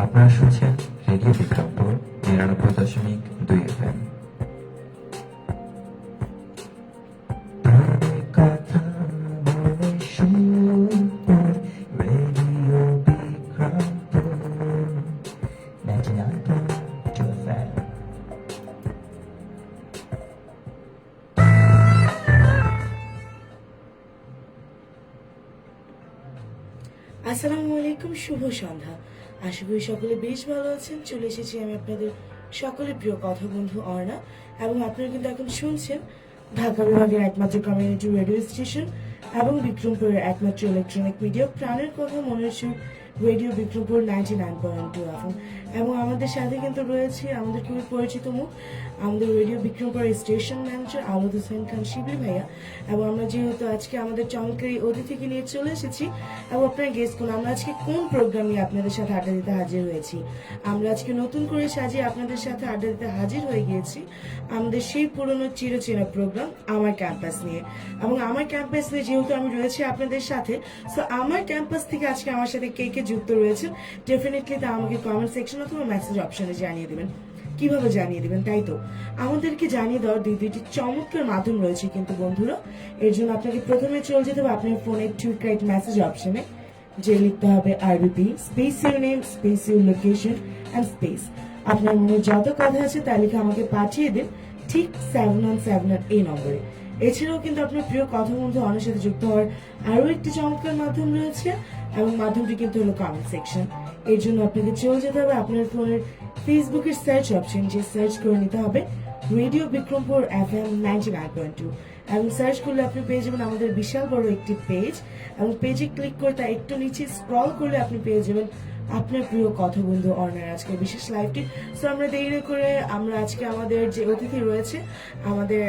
আপনারা শুনছেন radio Bikrampur ৯৯.২ FM। কথা বলে সুর রেডিও বিক্রমপুর ৯৯.২ FM। আসসালামু আলাইকুম, শুভ সন্ধ্যা। আশা করি সকলে বেশ ভালো আছেন। চলে এসেছি আমি আপনাদের সকলের প্রিয় কথা বন্ধু অর্ণা, এবং আপনারা কিন্তু এখন শুনছেন ঢাকা বিভাগের একমাত্র কমিউনিটি রেডিও স্টেশন এবং বিক্রমপুরের একমাত্র ইলেকট্রনিক মিডিয়া প্রাণের কথা মনের সুর রেডিও বিক্রমপুর 99.2 FM। এবং আমাদের সাথে কিন্তু রয়েছে আমাদের খুবই পরিচিত মুখ, আমাদের রেডিও বিক্রমপুরের স্টেশন ম্যানেজার আওলাদ হোসেন খান শিবলি ভাইয়া। এবং আমরা যেহেতু আজকে আমাদের চমৎকারী অতিথিকে নিয়ে চলে এসেছি, এবং আপনারা গেস করুন আমরা আজকে কোন প্রোগ্রাম নিয়ে আপনাদের সাথে আড্ডা দিতে হাজির হয়েছি। আমরা আজকে নতুন করে সাজিয়ে আপনাদের সাথে আড্ডা দিতে হাজির হয়ে গিয়েছি আমাদের সেই পুরনো চিরচেনা প্রোগ্রাম আমার ক্যাম্পাস নিয়ে। এবং আমার ক্যাম্পাস নিয়ে যেহেতু আমি রয়েছি আপনাদের সাথে, সো আমার ক্যাম্পাস থেকে আজকে আমার সাথে কে কে যুক্ত রয়েছেন ডেফিনেটলি তা আমাকে কমেন্ট সেকশন অথবা মেসেজ অপশনে জানিয়ে দেবেন। কিভাবে জানিয়ে দিবেন, তাই তো আমাদেরকে জানিয়ে দেওয়ার দুইটি চমৎকার মাধ্যম রয়েছে কিন্তু বন্ধুরা। এর জন্য আপনাকে প্রথমে চলে যেতে হবে আপনার ফোনের টুইট রাইট মেসেজ অপশনে, যে লিখতে হবে RBP space your name space your location and space আপনার মনে যত কথা আছে তা লিখে আমাকে পাঠিয়ে দিন ঠিক 717 এই নম্বরে। এছাড়াও কিন্তু আপনার প্রিয় কথা বন্ধু অনেক সাথে যুক্ত হওয়ার আরও একটি চমৎকার মাধ্যম রয়েছে, এবং মাধ্যমটি কিন্তু হলো কমেন্ট সেকশন। এর জন্য আপনাকে চলে যেতে হবে আপনার ফোনের ফেসবুকের সার্চ অপশন, যে সার্চ করে নিতে হবে রেডিও বিক্রমপুর FM 99.2, এবং সার্চ করলে আপনি পেয়ে যাবেন আমাদের বিশাল বড় একটি পেজ, এবং পেজে ক্লিক করে তা একটু নিচে স্ক্রল করলে আপনি পেয়ে যাবেন আপনার প্রিয় কথা বন্ধু অর্ণার আজকে বিশেষ লাইভটি। সো আমরা দেরি করে আমরা আজকে আমাদের যে অতিথি রয়েছে আমাদের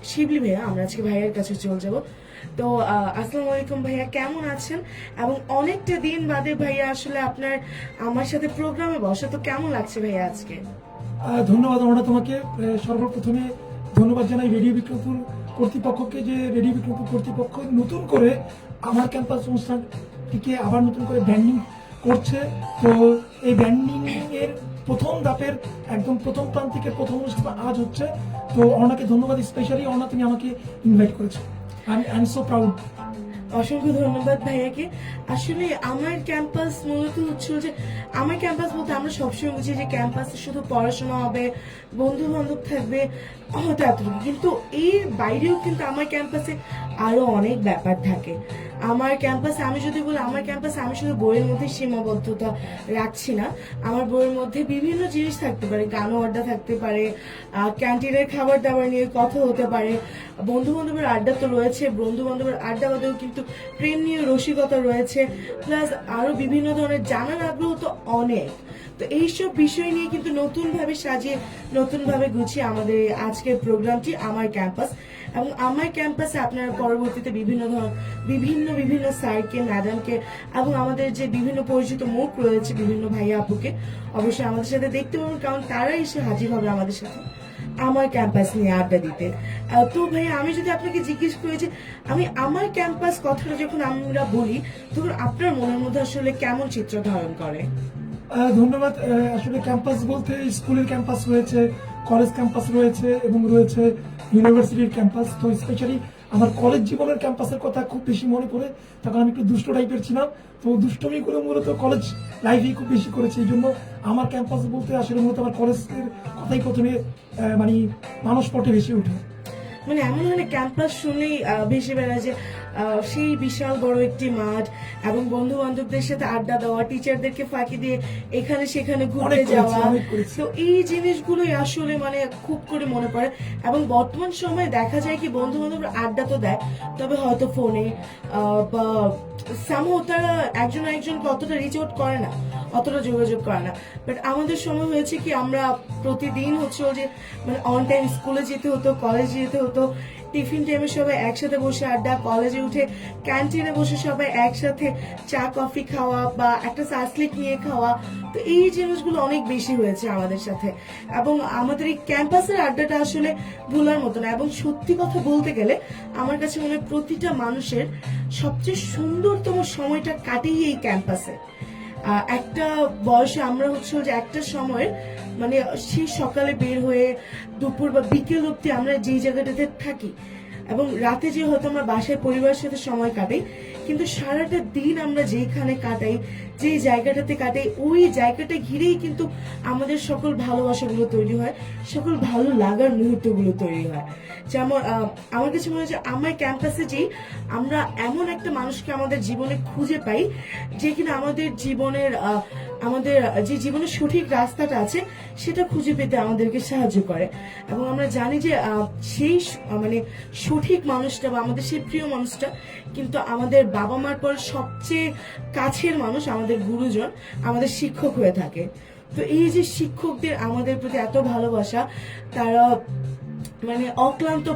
শিবলি ভাইয়া, আমরা আজকে ভাইয়ের কাছে চলে যাব। তো আসসালামু আলাইকুম ভাইয়া, কেমন আছেন? এবং অনেকটা দিন বাদে ভাইয়া আসলে আপনার আমার সাথে প্রোগ্রামে বসা, তো কেমন লাগছে ভাইয়া আজকে? ধন্যবাদ আমরা তোমাকে। সর্বপ্রথমে ধন্যবাদ জানাই রেডিও বিক্রমপুর কর্তৃপক্ষকে, যে রেডিও বিক্রমপুর কর্তৃপক্ষ নতুন করে আমার ক্যাম্পাস অনুষ্ঠানটিকে আবার নতুন করে ব্র্যান্ডিং করছে। তো এই ব্র্যান্ডিং এর প্রথম ধাপের একদম প্রথম প্রান্তিকের প্রথম অনুষ্ঠান আজ হচ্ছে। তো অর্ণাকে ধন্যবাদ, স্পেশালি অর্ণা তুমি আমাকে ইনভাইট করেছো। I am so proud. অসংখ্য ধন্যবাদ ভাইয়াকে। আসলে আমার ক্যাম্পাস মূলত হচ্ছিল যে আমার ক্যাম্পাস বলতে আমরা সবসময় বুঝি যে ক্যাম্পাসে শুধু পড়াশোনা হবে, বন্ধু বান্ধব থাকবে, হয়তো এতটুকু, কিন্তু এর বাইরেও কিন্তু আমার ক্যাম্পাসে আরো অনেক ব্যাপার থাকে। আমার ক্যাম্পাসে আমি যদি বলি, আমার ক্যাম্পাসে আমি শুধু বইয়ের মধ্যে সীমাবদ্ধতা রাখছি না। আমার বইয়ের মধ্যে বিভিন্ন জিনিস থাকতে পারে, গানও আড্ডা থাকতে পারে, ক্যান্টিনের খাবার দাবার নিয়ে কথা হতে পারে, বন্ধু বান্ধবের আড্ডা তো রয়েছে, বন্ধু বান্ধবের আড্ডা বাদেও কিন্তু প্রেম নিয়ে রসিকতা রয়েছে, প্লাস আরো বিভিন্ন ধরনের জানার আগ্রহ তো অনেক। তো এইসব বিষয় নিয়ে কিন্তু নতুন ভাবে সাজিয়ে নতুন ভাবে গুছিয়ে আমাদের আজকের প্রোগ্রামটি আমার ক্যাম্পাস। এবং আমার ক্যাম্পাসে আপনারা পরবর্তীতে বিভিন্ন স্যারকে, ম্যাডামকে এবং আমাদের যে বিভিন্ন পরিচিত মুখ রয়েছে, বিভিন্ন ভাইয়া আপুকে অবশ্যই আমাদের সাথে দেখতে পাবেন, কারণ তারা এসে হাজির হবে আমাদের সাথে আমার ক্যাম্পাস নিয়ে আড্ডা দিতে। তো ভাইয়া আমি যদি আপনাকে জিজ্ঞেস করি যে আমি আমার ক্যাম্পাস কথাটা যখন আমরা বলি, তখন আপনার মনের মধ্যে আসলে কেমন চিত্র ধারণ করে? ধন্যবাদ। আসলে ক্যাম্পাস বলতে স্কুলের ক্যাম্পাস রয়েছে, কলেজ ক্যাম্পাস রয়েছে, এবং রয়েছে ইউনিভার্সিটির ক্যাম্পাস। তো স্পেশালি আমার কলেজ জীবনের ক্যাম্পাসের কথা খুব বেশি মনে পড়ে, তখন আমি একটু দুষ্ট টাইপের ছিলাম। তো দুষ্টমিগুলো মূলত কলেজ লাইফেই খুব বেশি করেছি। এই জন্য আমার ক্যাম্পাস বলতে আসলে মূলত আমার কলেজের কথাই প্রথমে মানে মানুষ পটে বেশি ওঠে। মানে এমন হয় না ক্যাম্পাস শুনলেই ভেসে বেড়ায় যে সেই বিশাল বড় একটি মাঠ, এবং বন্ধু বান্ধবদের সাথে আড্ডা দেওয়া, টিচারদেরকে ফাঁকি দিয়ে এখানে সেখানে ঘুরতে যাওয়া। তো এই জিনিসগুলোই আসলে মানে খুব করে মনে পড়ে। এবং বর্তমান সময়ে দেখা যায় কি বন্ধু বান্ধবরা আড্ডা তো দেয়, তবে হয়তো ফোনে বা সামহাও তারা একজন একজনকে অতটা রিচ আউট করে না, অতটা যোগাযোগ করে না। বাট আমাদের সময় হয়েছে কি আমরা প্রতিদিন হচ্ছে যে মানে অন টাইম স্কুলে যেতে হতো, কলেজে যেতে হতো, টিফিন টাইমে সবাই একসাথে বসে আড্ডা, কলেজে উঠে ক্যান্টিনে বসে সবাই একসাথে চা কফি খাওয়া বা একটা সাসলিক নিয়ে খাওয়া। তো এই জিনিসগুলো অনেক বেশি হয়েছে আমাদের সাথে, এবং আমাদের এই ক্যাম্পাসের আড্ডাটা আসলে ভোলার মতো না। এবং সত্যি কথা বলতে গেলে আমার কাছে মনে হয় প্রতিটা মানুষের সবচেয়ে সুন্দরতম সময়টা কাটেই এই ক্যাম্পাসে। একটা বয়সে আমরা হচ্ছে যে একটা সময় মানে সেই সকালে বের হয়ে দুপুর বা বিকেল অব্দি আমরা যেই জায়গাটাতে থাকি এবং রাতে যে হয়তো আমরা বাসায় পরিবারের সাথে সময় কাটাই, কিন্তু সারাটা দিন আমরা যেখানে কাটাই, যে জায়গাটাতে কাটাই, ওই জায়গাটা ঘিরেই কিন্তু আমাদের সকল ভালোবাসাগুলো তৈরি হয়, সকল ভালো লাগার মুহূর্তগুলো তৈরি হয়। যেমন আমার কাছে মনে হয় যে আমার ক্যাম্পাসে যেই আমরা এমন একটা মানুষকে আমাদের জীবনে খুঁজে পাই যে কিনা আমাদের জীবনের আমাদের যে জীবনের সঠিক রাস্তাটা আছে সেটা খুঁজে পেতে আমাদেরকে সাহায্য করে। এবং আমরা জানি যে সেই মানে সঠিক মানুষটা বা আমাদের সেই প্রিয় মানুষটা কিন্তু আমাদের বাবা মার পর সবচেয়ে কাছের মানুষ, আমাদের গুরুজন, আমাদের শিক্ষক হয়ে থাকে। তো এই যে শিক্ষকদের আমাদের প্রতি এত ভালোবাসা, তারা মানে অক্লান্ত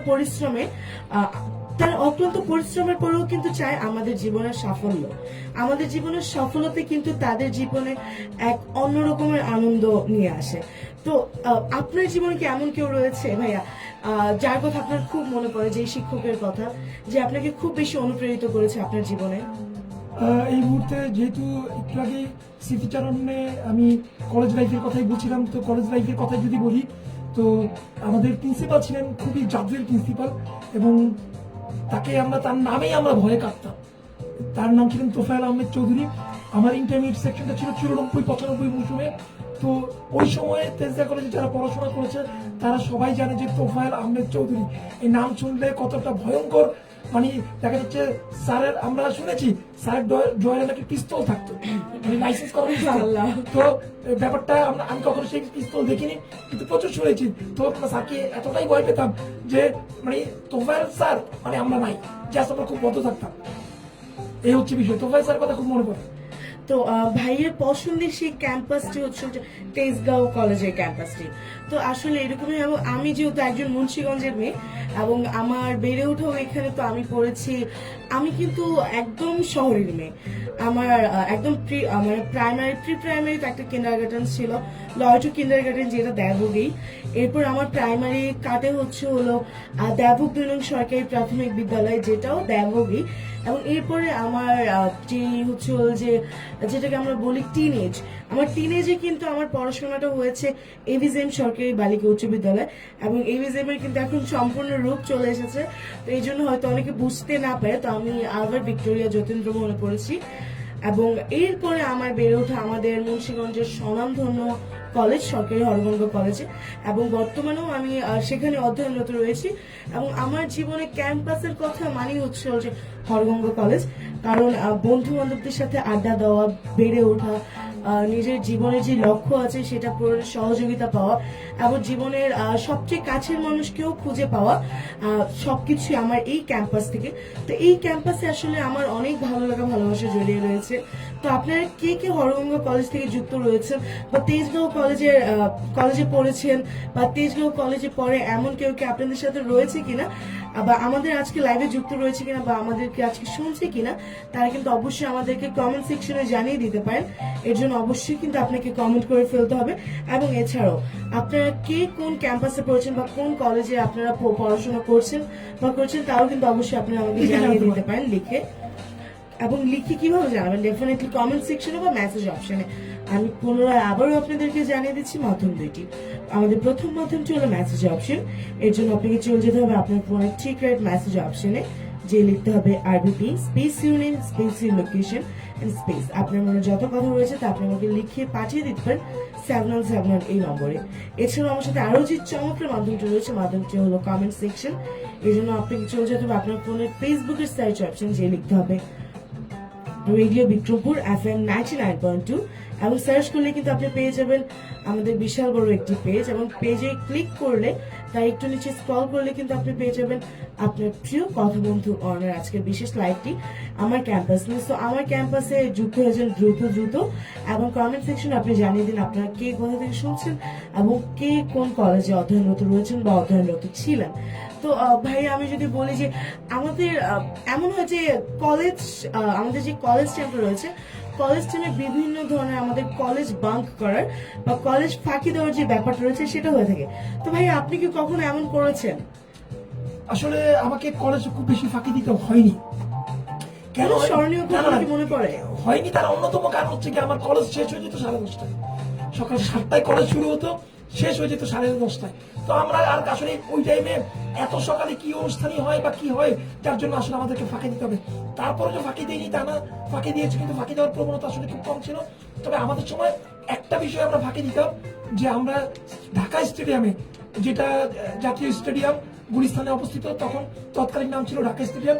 পরিশ্রমের পরেও কিন্তু চায় আমাদের জীবনের সাফল্য। আমাদের জীবনের সফলতা কিন্তু তাদের জীবনে এক অন্যরকমের আনন্দ নিয়ে আসে। তো আপনার জীবনে কি এমন কেউ রয়েছে ভাইয়া যার কথা আপনার খুব মনে পড়ে, যে শিক্ষকের কথা যে আপনাকে খুব বেশি অনুপ্রেরিত করেছে আপনার জীবনে? এই মুহূর্তে যেহেতু একটু আগে স্মৃতিচারণে আমি কলেজ লাইফের কথাই বলছিলাম, তো কলেজ লাইফের কথাই যদি বলি, তো আমাদের প্রিন্সিপাল ছিলেন খুবই জাদুর প্রিন্সিপাল, এবং তার নামেই আমরা ভয়ে কাঁপতাম। তার নাম ছিলেন তোফায়েল আহমেদ চৌধুরী। আমার ইন্টারমিডিয়েট সেকশনটা ছিল 94-95 মৌসুমে। তো ওই সময়ে তেজগাঁ কলেজে যারা পড়াশোনা করেছে তারা সবাই জানে যে তোফায়েল আহমেদ চৌধুরী এই নাম শুনলে কতটা ভয়ঙ্কর। মানে দেখা যাচ্ছে স্যারের, আমরা শুনেছি স্যারের ড্রয়ারে নাকি পিস্তল থাকতো, মানে লাইসেন্স করা পিস্তল। তো ব্যাপারটা আমি কখনো সেই পিস্তল দেখিনি, কিন্তু প্রচুর শুনেছি। তো স্যারকে এতটাই ভয় পেতাম যে মানে তোফায়েল স্যার মানে আমরা নাই, জাস্ট আমরা খুব বদ্ধ থাকতাম। এই হচ্ছে বিষয়। তোফায়েল স্যার কথা খুব মনে পড়ে। তো ভাইয়ের পছন্দের সেই ক্যাম্পাসটি হচ্ছে তেজগাঁও কলেজের ক্যাম্পাসটি। তো আসলে এরকমই, এবং আমি যেহেতু একজন মুন্সিগঞ্জের মেয়ে এবং আমার বেড়ে ওঠাও এখানে, তো আমি পড়েছি, আমি কিন্তু একদম শহরের মেয়ে। আমার একদম আমার প্রি প্রাইমারিতে একটা কিন্ডারগার্টেন ছিল, লয়টু কিন্ডারগার্টেন, যেটা দেবগেই। এরপর আমার প্রাইমারি কাটে হলো দেবগ 2 নং সরকারি প্রাথমিক বিদ্যালয়, যেটাও দেবগেই। এবং এরপরে আমার যে হচ্ছে যেটাকে আমরা বলি টিনেজ, আমার টিনেজে কিন্তু আমার পড়াশোনাটা হয়েছে এভিজেম সরকারি বালিকা উচ্চ বিদ্যালয়, এবং এভিজেমের কিন্তু এখন সম্পূর্ণ রূপ চলে এসেছে। তো এই জন্য হয়তো অনেকে বুঝতে না পারে, তো আমি আলবার্ট ভিক্টোরিয়া যতীন্দ্র মনে পড়েছি। এবং এরপরে আমার বেড়ে ওঠা আমাদের মুন্সিগঞ্জের স্বনামধন্য কলেজ, সরকারি হরগঙ্গ কলেজে, এবং বর্তমানেও আমি সেখানে অধ্যয়নরত রয়েছি। এবং আমার জীবনে ক্যাম্পাসের কথা মানেই হচ্ছে যে হরগঙ্গ কলেজ, কারণ বন্ধু বান্ধবদের সাথে আড্ডা দেওয়া, বেড়ে ওঠা, নিজের জীবনের যে লক্ষ্য আছে সেটা পূরণের সহযোগিতা পাওয়া, এবং জীবনের সবচেয়ে কাছের মানুষকেও খুঁজে পাওয়া, সবকিছু আমার এই ক্যাম্পাস থেকে। তো এই ক্যাম্পাসে আসলে আমার অনেক ভালো লাগা, ভালোবাসা জড়িয়ে রয়েছে। তো আপনারা কে কে হরগঙ্গা কলেজ থেকে যুক্ত রয়েছেন বা তেজগাঁও কলেজে পড়েছেন বা তেজগাঁও কলেজে পড়ে এমন কেউ কি আপনাদের সাথে রয়েছে কিনা, বা আমাদের আজকে লাইভে যুক্ত রয়েছে কিনা, বা আমাদেরকে আজকে শুনছে কিনা, তারা কিন্তু অবশ্যই আমাদেরকে কমেন্ট সেকশনে জানিয়ে দিতে পারেন। এর জন্য অবশ্যই কিন্তু আপনাকে কমেন্ট করে ফেলতে হবে। এবং এছাড়াও আপনারা কে কোন ক্যাম্পাসে পড়ছেন বা কোন কলেজে আপনারা পড়াশোনা করছেন তাও কিন্তু অবশ্যই আপনারা আমাকে জানিয়ে দিতে পারেন লিখে। এবং লিখে কিভাবে জানাবেন? ডেফিনেটলি কমেন্ট সেকশনে বা মেসেজ অপশনে। আমি পুনরায় আবারও আপনাদেরকে জানিয়ে দিচ্ছি মাধ্যম দুইটি। আমাদের প্রথম মাধ্যমটি হলো মেসেজ অপশন। এর জন্য আপনাকে চলে যেতে হবে আপনার ফোনের ঠিক রাইট মেসেজ অপশনে, যে লিখতে হবে RBP space your name space your location and space আপনার মনে যত কথা রয়েছে তা আপনি আমাকে লিখে পাঠিয়ে দিতে পারেন 797 এই নম্বরে। এছাড়াও আমার সাথে আরো যে চমৎকার মাধ্যমটি রয়েছে, মাধ্যমটি হলো কমেন্ট সেকশন। এই জন্য আপনাকে চলে যেতে হবে আপনার ফোনের ফেসবুকের সার্চ অপশন, যে লিখতে হবে রেডিও বিক্রমপুর FM 99.2, এবং সার্চ করলে কিন্তু আপনি পেয়ে যাবেন আমাদের বিশাল বড় একটি পেজ। এবং পেজে ক্লিক করলে তাই একটু নিচে স্ক্রল করলে কিন্তু আপনি পেয়ে যাবেন আপনার প্রিয় কথা বন্ধু অর্ণার আজকের বিশেষ লাইভটি আমার ক্যাম্পাস নিয়ে। তো আমার ক্যাম্পাসে যুক্ত হয়েছেন দ্রুত এবং কমেন্ট সেকশনে আপনি জানিয়ে দিন আপনারা কে কোথা থেকে শুনছেন এবং কে কোন কলেজে অধ্যয়নরত রয়েছেন বা অধ্যয়নরত ছিলেন। তো ভাই আমি যদি বলি যে আমাদের এমন হয় যে কলেজ আমাদের যে কলেজ টাইমটা রয়েছে, কলেজ টাইমে বিভিন্ন ধরনের আমাদের কলেজ বাঙ্ক করার বা কলেজ ফাঁকি দেওয়ার যে ব্যাপারটা রয়েছে সেটা হয়ে থাকে। তো ভাই আপনি কি কখনো এমন করেছেন? আসলে আমাকে কলেজে খুব বেশি ফাঁকি দিতে হয়নি। কেন কোনো স্মরণীয় ঘটনা কি মনে পড়ে? হয়নি, তার অন্যতম কারণ হচ্ছে কি আমার কলেজ শেষ হয়ে যেত 10:30। সকাল 7টায় কলেজ শুরু হতো, শেষ হয়ে যেত 10:30টায়। তো আমরা আর আসলে ওই টাইমে এত সকালে কি অনুষ্ঠানই হয় বা কি হয় যার জন্য আসলে আমাদেরকে ফাঁকি দিতে হবে। তারপরে যে ফাঁকি দিইনি তা না, ফাঁকি দিয়েছি, কিন্তু ফাঁকি দেওয়ার প্রবণতা আসলে খুব কম ছিল। তবে আমাদের সময় একটা বিষয় আমরা ফাঁকি দিতাম, যে আমরা ঢাকা স্টেডিয়ামে, যেটা জাতীয় স্টেডিয়াম গুলিস্তানে অবস্থিত, তখন তৎকালীন নাম ছিল ঢাকা স্টেডিয়াম,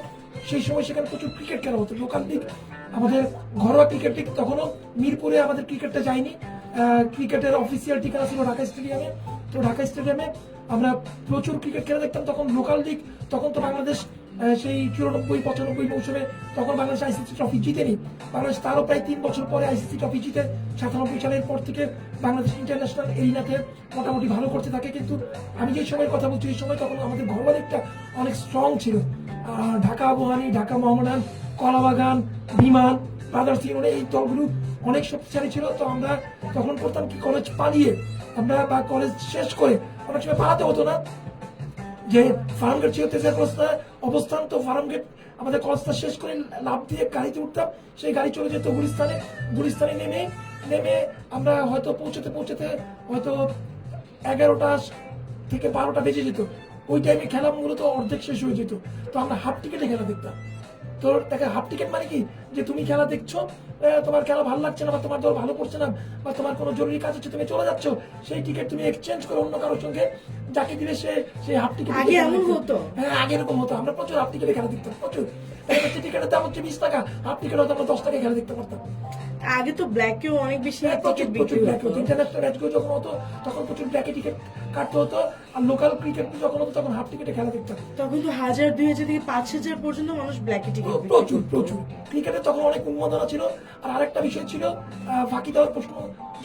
সেই সময় সেখানে প্রচুর ক্রিকেট খেলা হতো, লোকাল লিগ, আমাদের ঘরোয়া ক্রিকেট লিগ। তখনও মিরপুরে আমাদের ক্রিকেটটা যায়নি, ক্রিকেটের অফিসিয়াল ঠিকানা ছিল ঢাকা স্টেডিয়ামে। তো ঢাকা স্টেডিয়ামে আমরা প্রচুর ক্রিকেট খেলা দেখতাম। তখন লোকাল লিগ, তখন তো বাংলাদেশ সেই 94-95 মৌসুমে তখন বাংলাদেশ আইসিসি ট্রফি জিতেনি। বাংলাদেশ তারও প্রায় 3 বছর পরে আইসিসি ট্রফি জিতে 97 সালের পর থেকে বাংলাদেশ ইন্টারন্যাশনাল এরিনাতে মোটামুটি ভালো করতে থাকে। কিন্তু আমি যে সময়ের কথা বলছি, এই সময় তখন আমাদের ঘরোয়া লিগটা অনেক স্ট্রং ছিল। ঢাকা আবহানী, ঢাকা মোহামেডান, কলাবাগান, বিমান, ব্রাদার্স ইউনিয়ন, এই দলগুলো অনেক শক্তিশালী ছিল। তো আমরা তখন করতাম কি, কলেজ পালিয়ে আমরা বা কলেজ শেষ করে, অনেক সময় পালাতে হতো না, যে ফার্মগেট ছিল তেজগাঁ কলেজটা অবস্থান, তো ফার্মগেট আমাদের কলেজটা শেষ করে লাফ দিয়ে গাড়িতে উঠতাম, সেই গাড়ি চলে যেত গুলিস্তানে নেমে আমরা হয়তো পৌঁছতে হয়তো 11টা থেকে 12টা বেজে যেত। ওই টাইমে খেলা মূলত অর্ধেক শেষ হয়ে যেত। তো আমরা হাফ টিকেটে খেলা দেখতাম। তো তাকে হাফ টিকেট মানে কি, যে তুমি খেলা দেখছো, তোমার খেলা ভালো লাগছে না বা তোমার দল ভালো করছে না বা তোমার কোনো জরুরি কাজ হচ্ছে, তুমি চলে যাচ্ছ, সেই টিকিট তুমি এক্সচেঞ্জ করে অন্য কারোর সঙ্গে যাকে দিলে সেই হাফ টিকেট। আগে এমন হতো? হ্যাঁ, আগে এরকম হতো। আমরা প্রচুর হাফ টিকেটে খেলা দেখতাম, প্রচুর। টিকেটের দাম হচ্ছে 20 টাকা, হাফ টিকেট হতো আমরা 10 টাকায় খেলা দেখতে পারতাম। আগে তো ব্ল্যাকেও অনেক বেশি প্রচুর টিকিট বিক্রি ব্ল্যাক হতো। হতো। ইন্টারন্যাশনাল ম্যাচগুলো যখন হতো তখন প্রচুর ব্ল্যাকে টিকিট কাটতে হতো। আর লোকাল ক্রিকেট যখন হতো তখন হাফ টিকেটে খেলা দেখতাম। তখন তো 1000, 2000 থেকে 5000 পর্যন্ত মানুষ ব্ল্যাকে টিকিট প্রচুর ক্রিকেটে তখন অনেক উন্মাদনা ছিল। আর আরেকটা বিষয় ছিল, ফাঁকি দেওয়ার প্রশ্ন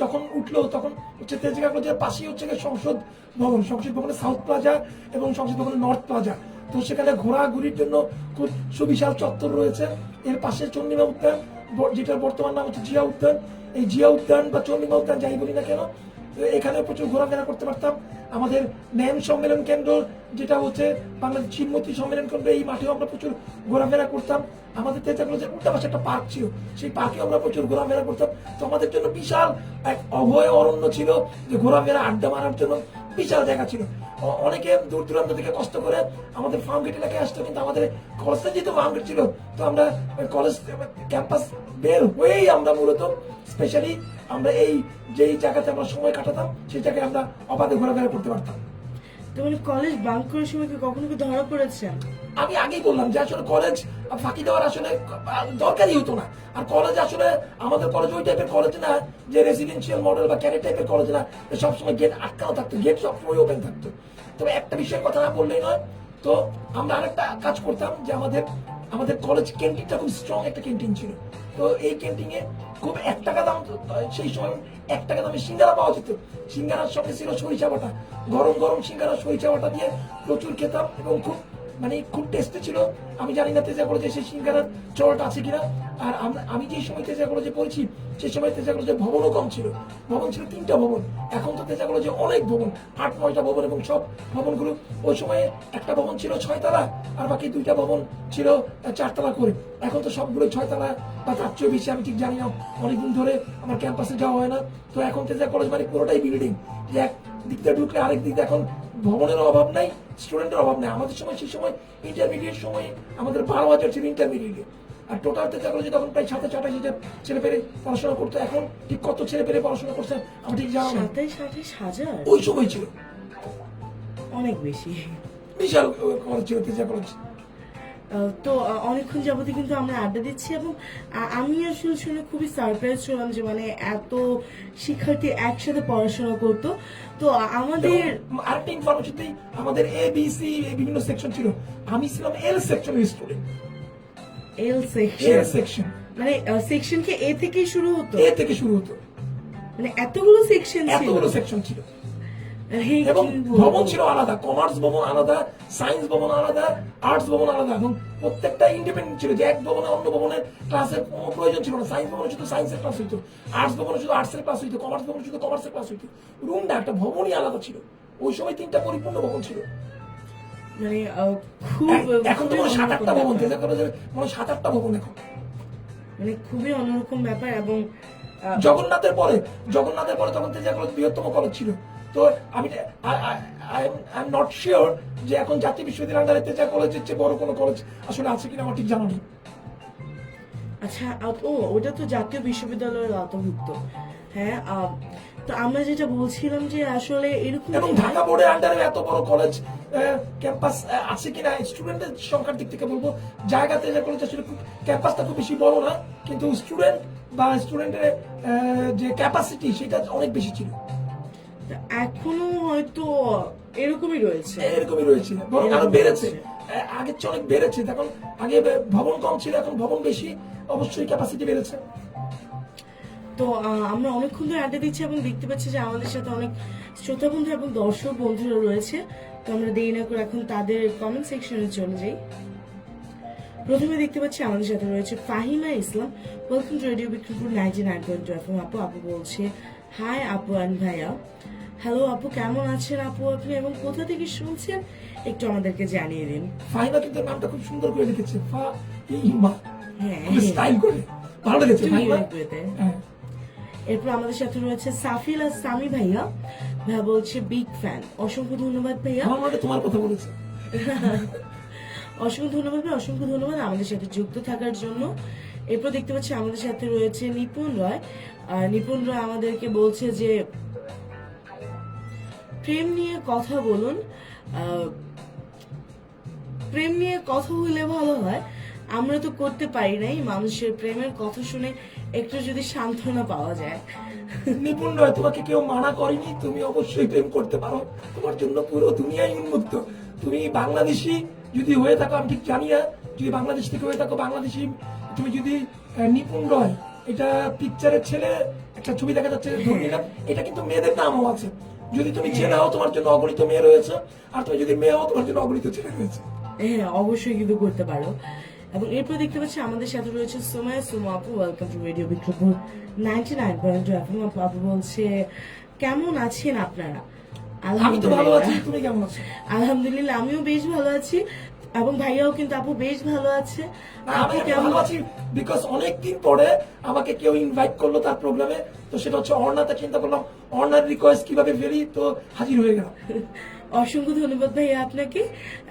যখন উঠলো, তখন হচ্ছে তেজগাঁ কলেজের পাশেই হচ্ছে সংসদ ভবনের সাউথ প্লাজা এবং সংসদ ভবনের নর্থ প্লাজা। তো সেখানে ঘোরাঘুরির জন্য খুব সুবিশাল চত্বর রয়েছে। এর পাশে চন্দ্রিমা উদ্যান, যেটার বর্তমান নাম হচ্ছে জিয়া উদ্যান। এই জিয়া উদ্যান বা চন্দ্রিমা উদ্যান যাই বলি না কেন, এখানে প্রচুর ঘোরাফেরা করতে পারতাম। আমাদের ন্যাম সম্মেলন কেন্দ্র, যেটা হচ্ছে বাংলাদেশ চিনমতি সম্মেলন কেন্দ্র, এই মাঠেও আমরা প্রচুর ঘোরাফেরা করতাম। আমাদের তেজগাঁ কলেজের উল্টা পাশে একটা পার্ক ছিল, সেই পার্কেও আমরা প্রচুর ঘোরাফেরা করতাম। তো আমাদের জন্য বিশাল এক অভয় অরণ্য ছিল, যে ঘোরাফেরা আড্ডা মারার জন্য বিশাল জায়গা ছিল। অনেকে দূর দূরান্ত থেকে কষ্ট করে আমাদের ফার্মগেট এলাকায় আসতো, কিন্তু আমাদের কলেজটা যেহেতু ফার্মগেট ছিল, তো আমরা কলেজ ক্যাম্পাস বের হয়েই আমরা মূলত স্পেশালি আমরা এই যেই জায়গাতে আমরা সময় কাটাতাম, সেই জায়গায় আমরা অবাধে ঘোরাফেরা করতে পারতাম। তো মানে কলেজ বাঙ্ক করার সময় কি কখনো কি ধরা পড়েছেন? আমি আগেই বললাম যে আসলে কলেজ ফাঁকি দেওয়ার আসলে দরকারই হতো না। আর কলেজ আসলে আমাদের কলেজ ওই টাইপের কলেজ না যে রেসিডেন্সিয়াল মডেল বা ক্যাডেট টাইপের কলেজ না, সবসময় গেট আটকানো থাকতো, গেট সবসময় ওপেন থাকতো। তবে একটা বিষয়ের কথা না বললেই নয়, তো আমরা আরেকটা কাজ করতাম, যে আমাদের কলেজ ক্যান্টিনটা খুব স্ট্রং একটা ক্যান্টিন ছিল। তো এই ক্যান্টিনে খুব 1 টাকা দাম, সেই সময় 1 টাকা দামে সিঙ্গারা পাওয়া যেত। সিঙ্গারার সঙ্গে ছিল সরিষা বাটা, গরম গরম সিঙ্গারা সরিষা বাটা দিয়ে প্রচুর খেতাম এবং খুব টেস্টি ছিল। আমি জানি না তেজগাঁ কলেজে সেই সিঙ্গারার চলটা আছে কিনা। আর আমি যে সময় তেজগাঁ কলেজে পড়েছি, সেই সময় তেজগাঁ কলেজে ভবনও কম ছিল। ভবন ছিল 3টা ভবন। এখন তো তেজগাঁ কলেজে অনেক ভবন, 8-9টা ভবন, এবং সব ভবনগুলো ওই সময়ে একটা ভবন ছিল 6 তলা, আর বাকি 2টা ভবন ছিল 4 তলা করে। এখন তো সবগুলো 6 তলা বা তার চেয়েও বেশি, আমি ঠিক জানি না, অনেকদিন ধরে আমার ক্যাম্পাসে যাওয়া হয় না। তো এখন তেজগাঁ কলেজ মানে পুরোটাই বিল্ডিং, যে এক দিক দিয়ে ঢুকলে আরেক দিক দিয়ে এখন ভবনের অভাব নাই, স্টুডেন্টের অভাব নাই। আমাদের সময়, সেই সময় ইন্টারমিডিয়েট সময়ে আমাদের 12,000 ছিল ইন্টারমিডিয়েটে। আর টোটাল তেজগাঁ কলেজে তখন প্রায় 27-28 ছেলে পেলে পড়াশোনা করতো। এখন ঠিক কত ছেলে পেলে পড়াশোনা করছে আমি ঠিক জানা না। 27-28,000 ওই সময় ছিল অনেক বেশি। বিশাল কলেজ ছিল তেজগাঁ কলেজ। তো অনেকক্ষণ যাবতই কিন্তু আমরা আড্ডা দিচ্ছি এবং আমি আসলে শুনে খুবই সারপ্রাইজ হলাম যে মানে এত শিক্ষার্থী একসাথে পড়াশোনা করতো। তো আমাদের আরেকটা ইনফরমেশন দিই, আমাদের এ বি সি বিভিন্ন সেকশন ছিল, আমি ছিলাম এল সেকশনের স্টুডেন্ট। এল এল সেকশন মানে সেকশন কি এ থেকেই শুরু হতো? এ থেকে শুরু হতো, মানে এতগুলো সেকশন ছিল? এতগুলো সেকশন ছিল হে, এবং কি বলবো? ভবন ছিল আলাদা, কমার্স ভবন আলাদা, সায়েন্স ভবন আলাদা, আর্টস ভবন আলাদা, এবং প্রত্যেকটা ইন্ডিপেন্ডেন্ট ছিল যে এক ভবনে অন্য ভবনের ক্লাসের কোনো প্রয়োজন ছিল না। সায়েন্স ভবনে শুধু সায়েন্সের ক্লাস হইতো, আর্টস ভবনে শুধু আর্টসের ক্লাস হইতো, কমার্স ভবনে শুধু কমার্সের ক্লাস হইতো। রুমটা একটা ভবনই আলাদা ছিল, ওই সময় 3টা পরিপূর্ণ ভবন ছিল। মানে খুব এখন তো খুবই মনে 7-8টা অন্যরকম ভবন, ব্যাপার। তেজা করে মনে 7-8টা ভবন এখন। মানে খুবই অন্যরকম ব্যাপার এবং জগন্নাথের পরে তখন তেজা কলেজ বৃহত্তম কলেজ ছিল। তো আমি আই এম নট শিওর যে এখন জাতীয় বিশ্ববিদ্যালয়ের আন্ডারে তেজা কলেজের চেয়ে বড় কোনো কলেজ আসলে আছে কিনা আমার ঠিক জানা নেই। আচ্ছা, ওটা তো জাতীয় বিশ্ববিদ্যালয়ের আওতাভুক্ত। হ্যাঁ, তো আমরা যেটা বলছিলাম যে আসলে এরকম এবং ঢাকা বোর্ডের আন্ডারে এত বড় কলেজ ক্যাম্পাস আছে কিনা স্টুডেন্টের সংখ্যার দিক থেকে বলবো, জায়গা তেজা কলেজ আসলে ক্যাম্পাসটা খুব বেশি বড় না, কিন্তু স্টুডেন্ট বা স্টুডেন্টের যে ক্যাপাসিটি সেটা অনেক বেশি ছিল। এখনো হয়তো এরকমই রয়েছে। এরকমই রয়েছে, বরং আরো বেড়েছে, আগের চেয়ে অনেক বেড়েছে। এখন আগে ভবন কম ছিল, এখন ভবন বেশি, অবশ্যই ক্যাপাসিটি বেড়েছে। তো আমরা অনেকক্ষণ ধরে আড্ডা দিচ্ছি এবং দেখতে পাচ্ছি যে আমাদের সাথে অনেক শ্রোতা বন্ধু এবং দর্শক বন্ধুরা রয়েছে। তো আমরা দেরি না করে এখন তাদের কমেন্ট সেকশনে চলে যাই। প্রথমে দেখতে পাচ্ছি আমাদের সাথে রয়েছে Fahima Islam. Welcome to radio Bikrampur 99.2 FM। আপু বলছে হাই আপু অ্যান্ড ভাইয়া। হ্যালো আপু, কেমন আছেন আপু আপনি, এবং কোথা থেকে শুনছেন একটু আমাদেরকে জানিয়ে দিন। ফাহিমা কিন্তু নামটা খুব সুন্দর করে লিখেছে, ফাহিমা, হ্যাঁ, খুব স্টাইল করে, ভালো লেগেছে একটু ফাহিমা। unique way তে। হ্যাঁ। এরপর আমাদের সাথে রয়েছে সাফিল আর সামি ভাইয়া। ভাইয়া বলছে বিগ ফ্যান। অসংখ্য ধন্যবাদ ভাইয়া। আমার মনে হয় তোমার কথা বলেছে। অসংখ্য ধন্যবাদ ভাই, অসংখ্য ধন্যবাদ আমাদের সাথে যুক্ত থাকার জন্য। এরপর দেখতে পাচ্ছি আমাদের সাথে রয়েছে নিপুণ রয়। আর নিপুণ রয় আমাদেরকে বলছে যে প্রেম নিয়ে কথা বলুন, প্রেম নিয়ে কথা হলে ভালো হয়। আমরা তো করতে পারি নাই, মানুষের প্রেমের কথা শুনে একটু যদি সান্ত্বনা পাওয়া যায়। নিপুণ রয়, তোমাকে কেউ মানা করেনি, তুমি অবশ্যই প্রেম করতে পারো, তোমার জন্য পুরো দুনিয়াই উন্মুক্ত। তুমি বাংলাদেশি যদি হয়ে থাকো, আমি ঠিক জানি না, যদি বাংলাদেশ থেকে হয়ে থাকো বাংলাদেশি, তুমি যদি নিপুণ রয় এটা পিকচারের ছেলে একটা ছবি দেখা যাচ্ছে ধরে নিলাম, এটা কিন্তু মেয়েদের নামও আছে। যদি তুমি ছেলে হও তোমার জন্য অগণিত মেয়ে রয়েছে, আর তুমি যদি মেয়ে হও তোমার জন্য অগণিত ছেলে রয়েছে। হ্যাঁ, অবশ্যই কিন্তু করতে পারো। এবং এরপর দেখতে পাচ্ছি আমাদের সাথে রয়েছে সুমায়া সুমা আপু। Welcome to radio Bikrampur 99.2 FM। আপু বলছে কেমন আছেন আপনারা? আমি তো ভালো আছি, তুমি কেমন আছো? আলহামদুলিল্লাহ, আমিও বেশ ভালো আছি এবং ভাইয়াও কিন্তু আপু বেশ ভালো আছে। আমি আপনি কেমন? ভালো আছি বিকজ অনেকদিন পরে আমাকে কেউ ইনভাইট করলো তার প্রোগ্রামে, তো সেটা হচ্ছে অর্ণাতে। চিন্তা করলাম অর্ণার রিকোয়েস্ট কিভাবে ফেলি, তো হাজির হয়ে গেলাম। অসংখ্য ধন্যবাদ ভাইয়া আপনাকে।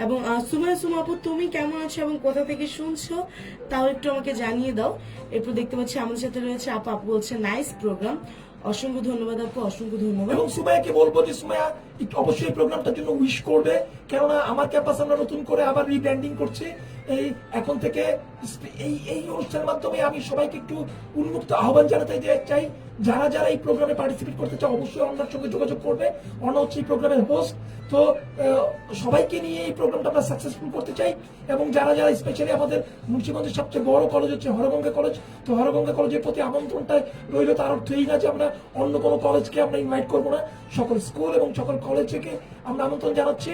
এবং সুমায়া সুমা আপু, তুমি কেমন আছো এবং কোথা থেকে শুনছো তাও একটু আমাকে জানিয়ে দাও। এরপর দেখতে পাচ্ছি আমাদের সাথে রয়েছে আপু। আপু বলছে নাইস প্রোগ্রাম। অসংখ্য ধন্যবাদ আপু, অসংখ্য ধন্যবাদ। এবং সুমায়াকে বলবো যে সুমায়া একটু অবশ্যই প্রোগ্রামটার জন্য উইশ করবে, কেননা আমার ক্যাম্পাস আমরা নতুন করে আবার রিব্র্যান্ডিং করছি। এই এখন থেকে এই অনুষ্ঠানের মাধ্যমে আমি সবাইকে একটু উন্মুক্ত আহ্বান জানাতে চাই, যারা যারা এই প্রোগ্রামে পার্টিসিপেট করতে চাও অবশ্যই অন্যার সঙ্গে যোগাযোগ করবে। অন্য হচ্ছে এই প্রোগ্রামের হোস্ট। তো সবাইকে নিয়ে এই প্রোগ্রামটা আমরা সাকসেসফুল করতে চাই। এবং যারা যারা স্পেশালি আমাদের মুন্সিগঞ্জের সবচেয়ে বড় কলেজ হচ্ছে হরগঙ্গা কলেজ, তো হরগঙ্গা কলেজের প্রতি আমন্ত্রণটা রইল। তার অর্থ এই না যে আমরা অন্য কোনো কলেজকে আমরা ইনভাইট করবো না, সকল স্কুল এবং সকল কলেজকে আমরা আমন্ত্রণ জানাচ্ছি।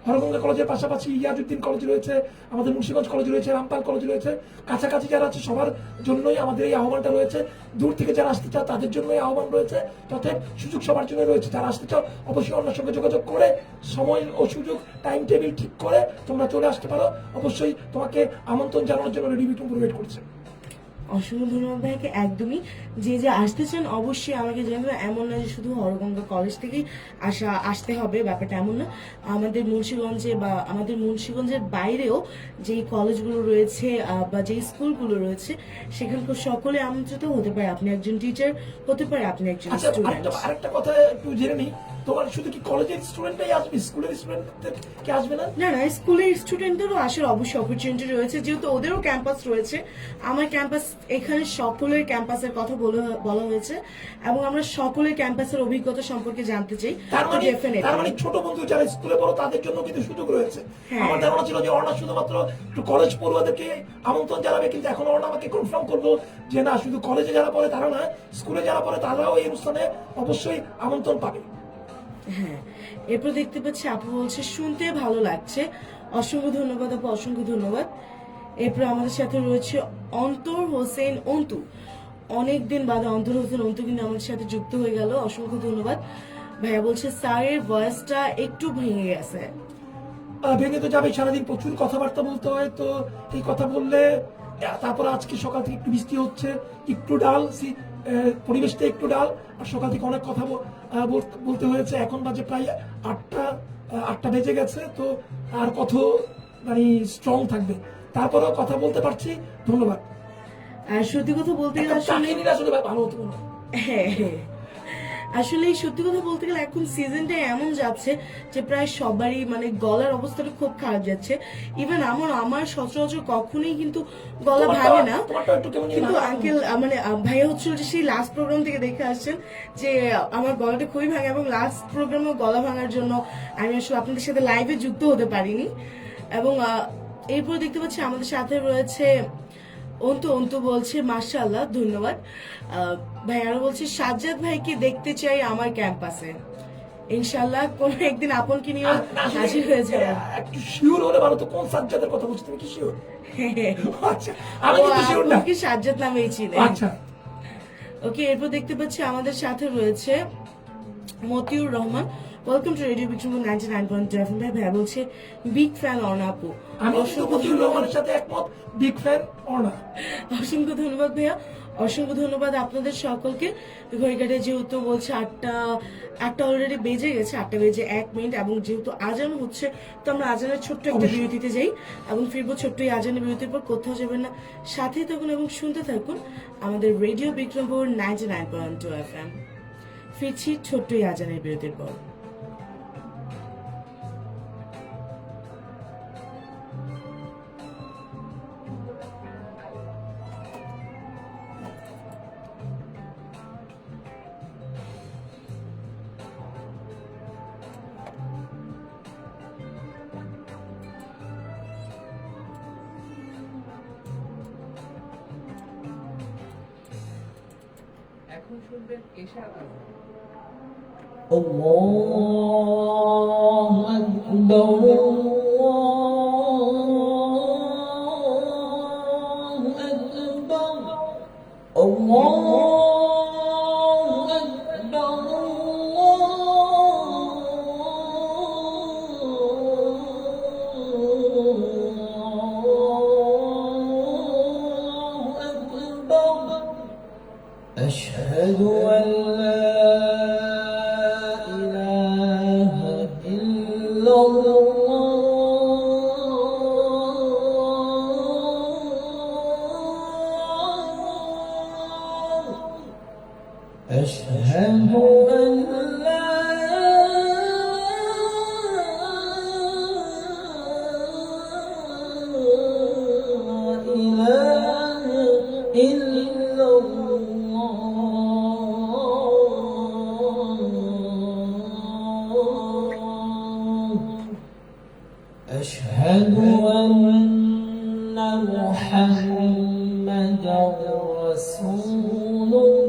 হরগঙ্গা কলেজের পাশাপাশি ইয়াজউদ্দিন কলেজ রয়েছে, আমাদের মুন্সিগঞ্জ কলেজ রয়েছে, রামপাল কলেজ রয়েছে, কাছাকাছি যারা আছে সবার জন্যই আমাদের এই আহ্বানটা রয়েছে। দূর থেকে যারা আসতে চাও তাদের জন্যই আহ্বান রয়েছে, তথা সুযোগ সবার জন্য রয়েছে। যারা আসতে চাও অবশ্যই অন্যের সঙ্গে যোগাযোগ করে সময় ও সুযোগ টাইম টেবিল ঠিক করে তোমরা চলে আসতে পারো। অবশ্যই তোমাকে আমন্ত্রণ জানানোর জন্য রেডি বিক্রমপুর ওয়েট করছে। অসংখ্য ধন্যবাদ ভাইকে। একদমই যে যে আসতে চান অবশ্যই আমাকে জানাবেন। এমন না যে শুধু হরগঙ্গা কলেজ থেকেই আসতে হবে, ব্যাপারটা এমন না। আমাদের মুন্সিগঞ্জের বাইরেও যেই কলেজগুলো রয়েছে বা যেই স্কুলগুলো রয়েছে সেখানকার সকলে আমন্ত্রিত হতে পারে। আপনি একজন টিচার হতে পারে, আপনি একজন আচ্ছা, স্টুডেন্ট। আরেকটা কথা একটু জেনে নিই, তোমার শুধু কি কলেজের স্টুডেন্টরাই আসবে, স্কুলের স্টুডেন্টদের কি আসবে না? না না, স্কুলের স্টুডেন্টদেরও আসার অবশ্যই অপরচুনিটি রয়েছে, যেহেতু ওদেরও ক্যাম্পাস রয়েছে। আমার ক্যাম্পাস, এখানে সকলের ক্যাম্পাসের কথা বলা হয়েছে এবং আমরা সকলের ক্যাম্পাসের অভিজ্ঞতা সম্পর্কে জানতে চাই। তার তো মানে definitely। ছোট বন্ধু যারা স্কুলে পড়ো তাদের জন্য কিন্তু সুযোগ রয়েছে। হ্যাঁ। আমার ধারণা ছিল যে অর্ণা শুধুমাত্র একটু কলেজ পড়ুয়াদেরকে আমন্ত্রণ জানাবে, কিন্তু এখন অর্ণা আমাকে কনফার্ম করলো যে না, শুধু কলেজে যারা পড়ে তারা না, স্কুলে যারা পড়ে তারাও এই অনুষ্ঠানে অবশ্যই আমন্ত্রণ পাবে। হ্যাঁ, এরপর দেখতে পাচ্ছি আপু বলছে শুনতে ভালো লাগছে। অসংখ্য ধন্যবাদ আপু, অসংখ্য ধন্যবাদ। এরপর আমাদের সাথে রয়েছে অন্তর হোসেন অন্তু। অনেকদিন বাদে অন্তর হোসেন অন্তু কিন্তু আমাদের সাথে যুক্ত হয়ে গেল, অসংখ্য ধন্যবাদ। ভাইয়া বলছে স্যারের ভয়েসটা একটু ভেঙে গেছে। ভেঙে তো যাবে, সারাদিন প্রচুর কথাবার্তা বলতে হয়, তো এই কথা বললে তারপর আজকে সকাল থেকে একটু বৃষ্টি হচ্ছে, একটু ডাল পরিবেশটা একটু ডাল, আর সকাল থেকে অনেক কথা বলতে হয়েছে। এখন বাজে প্রায় 8টা বেজে গেছে, তো আর কত মানে স্ট্রং থাকবে, তারপরেও কথা বলতে পারছি। ধন্যবাদ। আর সত্যি কথা বলতে গেলে আসলে কাহিনীটা আসলে ভালো হতো না। হ্যাঁ হ্যাঁ, আসলে এই সত্যি কথা বলতে গেলে এখন সিজনটা এমন যাচ্ছে যে প্রায় সবারই মানে গলার অবস্থাটা খুব খারাপ যাচ্ছে। ইভেন আমার সচরাচর কখনোই কিন্তু গলা ভাঙে না, তোমারটা একটু কেমন কিন্তু আঙ্কেল মানে ভাইয়া হচ্ছিল যে সেই লাস্ট প্রোগ্রাম থেকে দেখে আসছেন যে আমার গলাটা খুবই ভাঙে, এবং লাস্ট প্রোগ্রামে গলা ভাঙার জন্য আমি আসলে আপনাদের সাথে লাইভে যুক্ত হতে পারিনি। এবং এরপর দেখতে পাচ্ছি আমাদের সাথে রয়েছে অন্তু বলছে মাশাআল্লাহ, ধন্যবাদ ভাই। আরো বলছে সাজ্জাদ ভাইকে দেখতে চাই আমার ক্যাম্পাসে, ইনশাআল্লাহ কোন একদিন আপনকে নিয়ে হাজির হয়ে যাবে। একটু শিওর হলে ভালো তো, কোন সাবজেক্টের কথা বলছো তুমি, কি শিওর? আচ্ছা, আমি ও কিন্তু শিওর না। আপনকে সাজ্জাদ নামেই চিনে। আচ্ছা, ওকে, এরপর দেখতে পাচ্ছি আমাদের সাথে রয়েছে Motiur Rahman. Welcome to radio Bikrampur 99.2 FM। ভাই বলছে বিগ ফ্যান অর্ণা আপু। আমি মতিউর রহমানের সাথে একমত, বিগ ফ্যান অর্ণা। অসংখ্য ধন্যবাদ ভাইয়া, অসংখ্য ধন্যবাদ আপনাদের সকলকে। ঘড়িকাটে যেহেতু বলছে আটটা অলরেডি বেজে গেছে, 8টা বেজে 1 মিনিট, এবং যেহেতু আজান হচ্ছে তো আমরা আজানের ছোট্ট একটা বিরতিতে যাই এবং ফিরবো ছোট্ট এই আজানের বিরতির পর। কোথাও যাবেন না, সাথেই থাকুন এবং শুনতে থাকুন আমাদের রেডিও বিক্রমপুর 99.2 FM। ফিরছি ছোট্ট এই আজানের বিরতির পর। এখন শুনবেন এশার আজান। الله أكبر الله أكبر الله أكبر الله أكبر أشهد أن لا إله إلا الله أشهد أن لا إله إلا الله أشهد أن محمدا رسول الله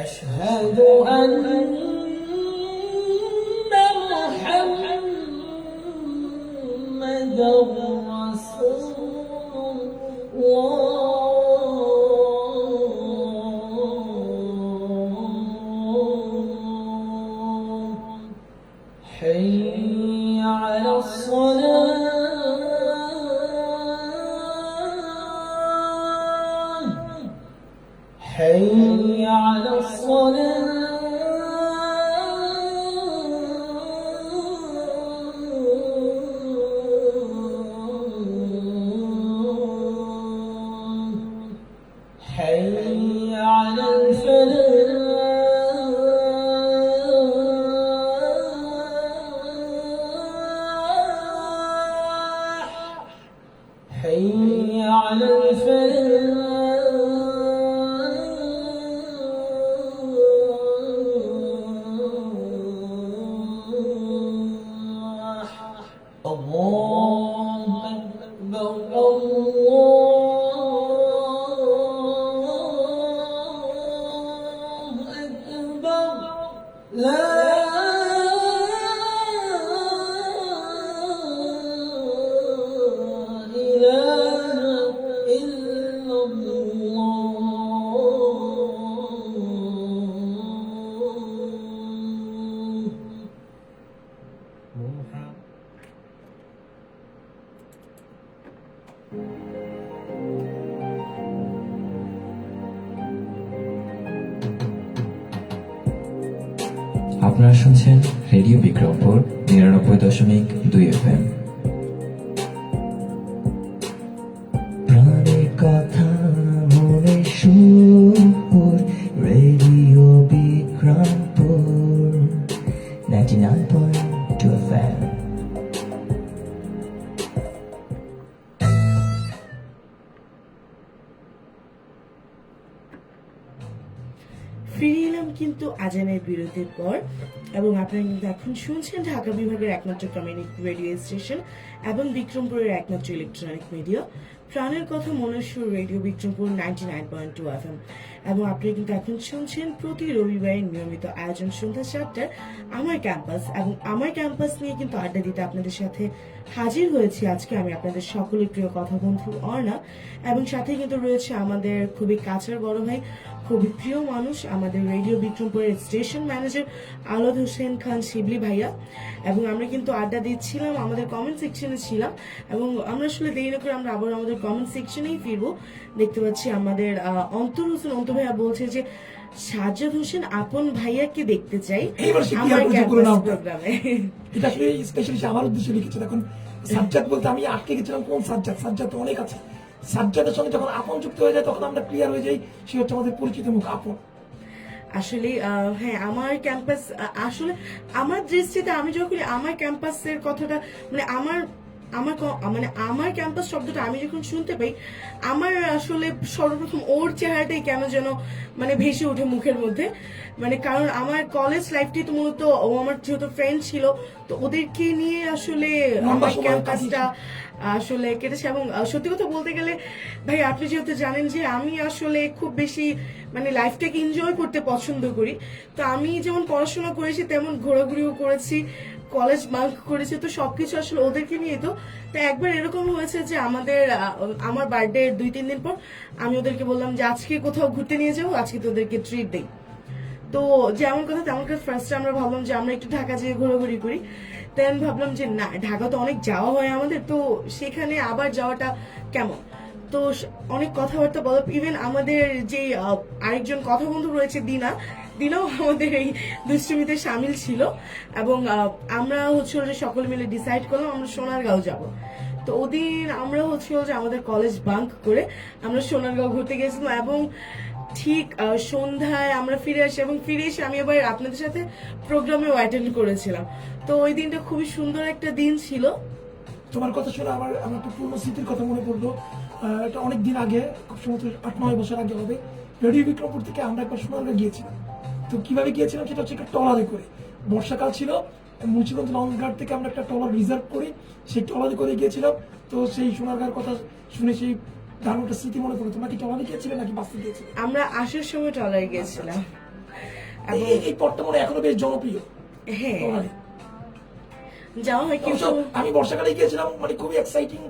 أشهد أن محمدا رسول الله الصلاة حي على الصلاة حي على الفلاح حي على الفلاح الله أكبر الله أكبر لا إله إلا الله আপনারা শুনছেন রেডিও বিক্রমপুর 99.2 FM। প্রাণের কথা মনে সুর, রেডিও বিক্রমপুর 99.2 FM। ফিরে এলাম কিন্তু আজানের বিরতির পর, এবং আপনারা কিন্তু এখন শুনছেন ঢাকা বিভাগের একমাত্র কমিউনিটি রেডিও স্টেশন এবং বিক্রমপুরের একমাত্র ইলেকট্রনিক মিডিয়া প্রাণের কথা মনের সুর রেডিও বিক্রমপুর 99.2 FM। এবং আপনারা কিন্তু এখন শুনছেন প্রতি রবিবারের নিয়মিত আয়োজন সন্ধ্যা 7টার আমার ক্যাম্পাস, এবং আমার ক্যাম্পাস নিয়ে কিন্তু আড্ডা দিতে আপনাদের সাথে হাজির হয়েছি আজকে আমি আপনাদের সকলের প্রিয় কথা বন্ধু অর্ণা, এবং সাথে কিন্তু রয়েছে আমাদের খুবই কাছের বড় ভাই, খুবই প্রিয় মানুষ, আমাদের radio বিক্রমপুরের station manager আলদ Hossain Khan শিবলি ভাইয়া। এবং আমরা কিন্তু আড্ডা দিচ্ছিলাম, আমাদের কমেন্ট সেকশনে ছিলাম, এবং আমরা আসলে দেরি না করে আমরা আবার আমাদের কমেন্ট সেকশনেই ফিরবো। দেখতে পাচ্ছি আমাদের অন্তর হোসেন অন্ত ভাইয়া বলছে যে সাজ্জাদ হোসেন আপন ভাইয়াকে দেখতে চাই এইবার সে কি আমার আর কিছু করে ক্যাম্পাস নাও। প্রোগ্রামে। এটা আসলে স্পেশালি আমার উদ্দেশ্যে লিখেছে। এখন সাজ্জাদ বলতে আমি আটকে গেছিলাম কোন সাজ্জাদ, সাজ্জাদ তো অনেক আছে। সাজ্জাদের সঙ্গে যখন আপন যুক্ত হয়ে যায় তখন আমরা ক্লিয়ার হয়ে যাই সে হচ্ছে আমাদের পরিচিত মুখ আপন। আসলে হ্যাঁ, আমার ক্যাম্পাস আসলে আমার দৃষ্টিতে আমি যখন আমার ক্যাম্পাসের কথাটা মানে আমার ক্যাম্পাস শব্দটা আমি যখন শুনতে পাই, আমার আসলে সর্বপ্রথম ওর চেহারাটাই কেন যেন মানে ভেসে ওঠে মুখের মধ্যে। মানে কারণ আমার কলেজ লাইফটি তো মূলত ও আমার যেহেতু ফ্রেন্ড ছিল, তো ওদেরকে নিয়ে আসলে আমার ক্যাম্পাসটা আসলে কেটেছে। এবং সত্যি কথা বলতে গেলে ভাই, আপনি যেহেতু জানেন যে আমি আসলে খুব বেশি মানে লাইফটাকে এনজয় করতে পছন্দ করি, তো আমি যেমন পড়াশোনা করেছি তেমন ঘোরাঘুরিও করেছি, কলেজ বাঙ্ক করেছি, তো সবকিছু আসলে ওদেরকে নিয়ে। তো একবার এরকম হয়েছে যে আমার বার্থডে 2-3 দিন পর আমি ওদেরকে বললাম যে আজকে কোথাও ঘুরতে নিয়ে যাবো, আজকে তোদেরকে ট্রিট দেই। তো যেমন কথা তেমন কথা ফার্স্টে আমরা ভাবলাম যে আমরা একটু ঢাকা যেয়ে ঘোরাঘুরি করি, দেন ভাবলাম যে না, ঢাকা তো অনেক যাওয়া হয় আমাদের, তো সেখানে আবার যাওয়াটা কেমন। তো অনেক কথাবার্তা বলা, ইভেন আমাদের যে আরেকজন কথা বন্ধু রয়েছে দিনাও আমাদের এই দুষ্টুমিতে সামিল ছিল, এবং আমরা হচ্ছে সকলে মিলে ডিসাইড করলাম আমরা সোনারগাঁও যাব। তো ওদিন আমরা হচ্ছে যে আমাদের কলেজ বাঙ্ক করে আমরা সোনারগাঁও ঘুরতে গেছিলাম, এবং ঠিক সন্ধ্যায় আমরা ফিরে আসি, এবং ফিরে এসে আমি আবার আপনাদের সাথে প্রোগ্রামেও অ্যাটেন্ড করেছিলাম। তো ওই দিনটা খুবই সুন্দর একটা দিন ছিল। তোমার কথা শুনে আমার একটা পূর্ণ স্মৃতির কথা মনে পড়লো। এটা অনেক দিন আগে, খুব সম্ভবত 8-9 বছর আগে হবে। রেডিও বিক্রমপুর থেকে আমরা একবার সোনারগাঁও গিয়েছিলাম। তো কিভাবে গিয়েছিলাম সেটা হচ্ছে একটা ট্রলারে করে, বর্ষাকাল ছিল, মুন্সিগঞ্জ লঞ্চঘাট থেকে আমরা একটা ট্রলার রিজার্ভ করি, সেই ট্রলারে করে গিয়েছিলাম। তো সেই সোনারগাঁওর কথা শুনে সেই দারুণ একটা স্মৃতি মনে পড়ে। তোমরা কি ট্রলারে গিয়েছিলে নাকি বাসে গিয়েছিলে? আমরা আসার সময় ট্রলারে গিয়েছিলাম। এই পথটা মনে এখনো বেশ জনপ্রিয়। হ্যাঁ, ট্রলারে যাওয়া হয়, কিন্তু আমি বর্ষাকালে গিয়েছিলাম, মানে খুবই এক্সাইটিং,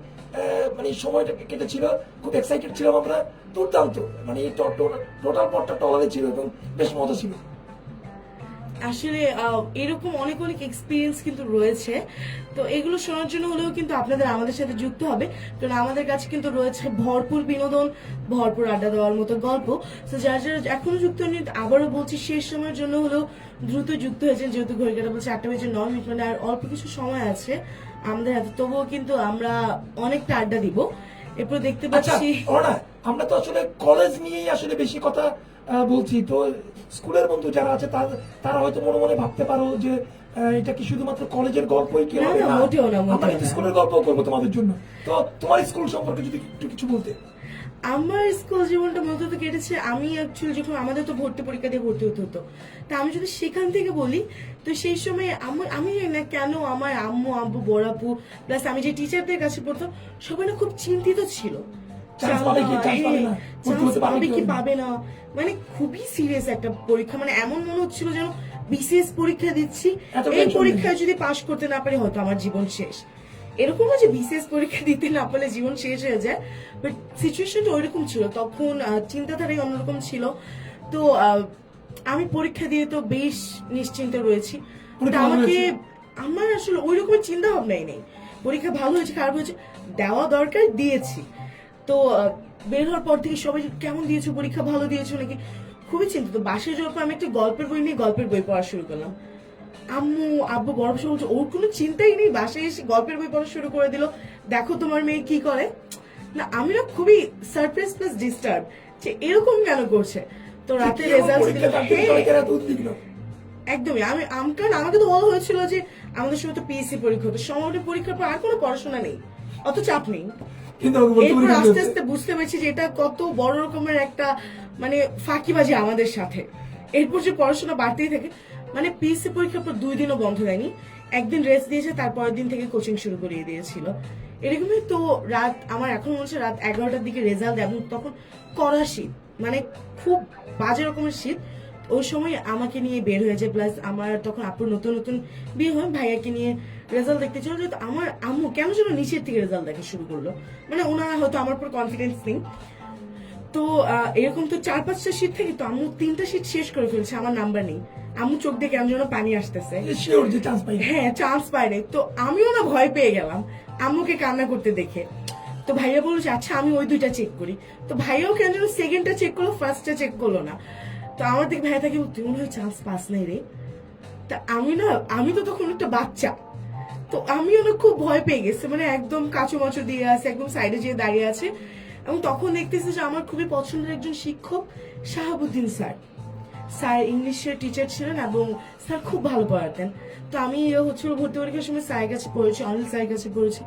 মানে সময়টা কেটেছিল, খুব এক্সাইটেড ছিলাম আমরা, দুর্দান্ত, মানে টোটাল পথটা ট্রলারে ছিল এবং বেশ মজা ছিল। আসলে এরকম অনেক অনেক এক্সপিরিয়েন্স কিন্তু রয়েছে। তো এগুলো শোনার জন্য হলেও কিন্তু আপনাদের আমাদের সাথে যুক্ত হবে, কারণ আমাদের কাছে কিন্তু রয়েছে ভরপুর বিনোদন, ভরপুর আড্ডা দেওয়ার মতো গল্প। তো যারা যারা এখনো যুক্ত হয়নি, আবারও বলছি শেষ সময়ের জন্য হলেও দ্রুত যুক্ত হয়েছেন, যেহেতু ঘড়ি কাটা বলছে 8:09, মানে আর অল্প কিছু সময় আছে আমাদের হাতে। তবুও কিন্তু আমরা অনেকটা আড্ডা দিব। এরপর দেখতে আচ্ছা পাচ্ছি অর্ণা, আমরা তো আসলে কলেজ নিয়েই আসলে বেশি কথা বলছি। তো স্কুলের বন্ধু যারা আছে তারা হয়তো মনে মনে ভাবতে পারো যে এটা কি শুধুমাত্র কলেজের গল্পই কি না, হবে? না, না, মোটেও না, মোটেও আমরা কিন্তু না। স্কুলের গল্প করবো তোমাদের জন্য। তো তোমার স্কুল সম্পর্কে যদি একটু কিছু বলতে। আমার স্কুল জীবনটা মূলত কেটেছে, আমি অ্যাকচুয়ালি যখন আমাদের তো ভর্তি পরীক্ষা দিয়ে ভর্তি হতে হতো, তা আমি যদি সেখান থেকে বলি, তো সেই সময় আমি জানি না কেন আমার আম্মু আব্বু বড় আপু প্লাস আমি যে টিচারদের কাছে পড়তাম, সবাই না খুব চিন্তিত ছিল। Chance পাবে কি, chance পাবে না, ভর্তি হতে পারবে পাবে কি কি হবে না। পাবে না, মানে খুবই সিরিয়াস একটা পরীক্ষা। মানে এমন মনে হচ্ছিল যেন বিসিএস পরীক্ষা দিচ্ছি, এত এই tension পরীক্ষায় যদি পাশ করতে না পারি হয়তো আমার জীবন শেষ। এরকম না যে বিসিএস পরীক্ষা দিতে না পারলে জীবন শেষ হয়ে যায়, বাট সিচুয়েশনটা ওইরকম ছিল তখন, চিন্তাধারাই অন্যরকম ছিল। তো আমি পরীক্ষা দিয়ে তো বেশ নিশ্চিন্ত রয়েছি। পরীক্ষা তা ভালো আমাকে হয়েছে? আমার আসলে ওই রকমের চিন্তা ভাবনাই নেই, পরীক্ষা ভালো হয়েছে খারাপ হয়েছে, দেওয়া দরকার দিয়েছি। তো বের হওয়ার পর থেকে সবাই কেমন দিয়েছো পরীক্ষা, ভালো দিয়েছো নাকি, খুবই চিন্তিত। বাসায় যাওয়ার পর আমি একটা গল্পের বই নিয়ে গল্পের বই পড়া শুরু করলাম। আম্মু আব্বু বড় বসে বলছে ওর কোনো চিন্তাই নেই, বাসায় এসে গল্পের বই পড়া শুরু করে দিল, দেখো তোমার মেয়ে কি করে। না আমি না খুবই সারপ্রাইজ প্লাস ডিস্টার্ব যে এরকম কেন করছে। তো রাতে কি এমন রেজাল্ট পরীক্ষা তার জন্য সবাইকে এত উদ্বিগ্ন? একদমই কারণ আমাকে তো বলা হয়েছিল যে আমাদের সময় তো পিএসসি পরীক্ষা হতো, সমাপনী পরীক্ষার পর আর কোনো পড়াশোনা নেই, অত চাপ নেই। কিন্তু আমাকে ভর্তি এরপর পরীক্ষা আস্তে দিতে আস্তে বুঝতে পেরেছি যে এটা কত বড় রকমের একটা মানে ফাঁকিবাজি আমাদের সাথে। এরপর যে পড়াশোনা বাড়তেই থাকে, মানে পিএসসি পরীক্ষার পর 2 দিনও বন্ধ দেয়নি, একদিন রেস্ট দিয়েছে, তারপরের দিন থেকে কোচিং শুরু করিয়ে দিয়েছিল। এরকমই তো রাত আমার এখন মনে হচ্ছে রাত 11টার দিকে রেজাল্ট, এবং তখন কড়া শীত, মানে খুব বাজে রকমের শীত। ওই সময় আমাকে নিয়ে বের হয়ে যায়, প্লাস আমার তখন আপুর নতুন নতুন বিয়ে হয়, ভাইয়াকে নিয়ে রেজাল্ট দেখতে চলো। যেহেতু আমার আম্মু কেন যেন নিচের থেকে রেজাল্ট দেখা শুরু করলো, মানে ওনারা হয়তো আমার উপর কনফিডেন্স নেই। তো এরকম তো 4-5টা শীট থেকে, তো আম্মু 3টা শীট শেষ করে ফেলছে, আমার নাম্বার নেই। আম্মু চোখ দিয়ে কেমন যেন পানি আসতেছে, শিওর যে চান্স পাই। হ্যাঁ চান্স পায় নাই। তো আমিও না ভয় পেয়ে গেলাম আম্মুকে কান্না করতে দেখে। তো ভাইয়া বললো যে আচ্ছা আমি ওই 2টা চেক করি। তো ভাইয়াও কেন যেন সেকেন্ডটা চেক করলো, ফার্স্টটা চেক করলো না। তো আমার দিকে ভাইয়া থাকে তুই মনে হয় চান্স পাস নাই রে। তা আমি তো তখন একটা বাচ্চা, তো আমিও না খুব ভয় পেয়ে গেছি, মানে একদম কাঁচু মাচু দিয়ে আছে, একদম সাইডে যেয়ে দাঁড়িয়ে আছে। এবং তখন দেখতেছি যে আমার খুবই পছন্দের একজন শিক্ষক শাহাবুদ্দিন স্যার ইংলিশের টিচার ছিলেন, এবং স্যার খুব ভালো পড়াতেন। তো আমি হচ্ছিল ভর্তি পরীক্ষার সময় স্যারের কাছে পড়েছি, অনিল স্যারের কাছে পড়েছি।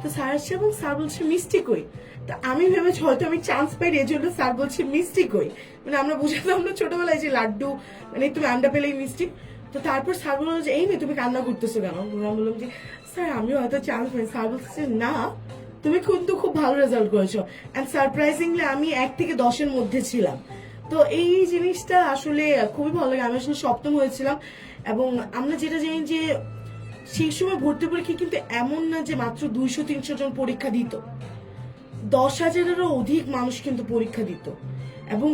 তো স্যার আসছে এবং স্যার বলছে মিষ্টি কই। তো আমি ভেবেছি হয়তো আমি চান্স পাই, এর জন্য স্যার বলছে মিষ্টি কই, মানে আমরা বুঝাতাম না ছোটবেলায় যে লাড্ডু মানে তুমি আন্ডা পেলেই মিষ্টি। তো তারপর স্যার বললো যে এই মেয়ে তুমি কান্না করতেছো কেন। আমি বললাম যে স্যার আমি হয়তো চান্স পাই। স্যার বলছে না তুমি কিন্তু খুব ভালো রেজাল্ট করেছো, অ্যান্ড সারপ্রাইজিংলি আমি 1 থেকে 10-এর মধ্যে ছিলাম। তো এই জিনিসটা আসলে খুবই ভালো লাগে। আমি আসলে সপ্তম হয়েছিলাম, এবং আমরা যেটা জানি যে সেই সময় ভর্তি পরীক্ষা কিন্তু এমন না যে মাত্র 200-300 জন পরীক্ষা দিত, 10,000-এরও অধিক মানুষ কিন্তু পরীক্ষা দিত। এবং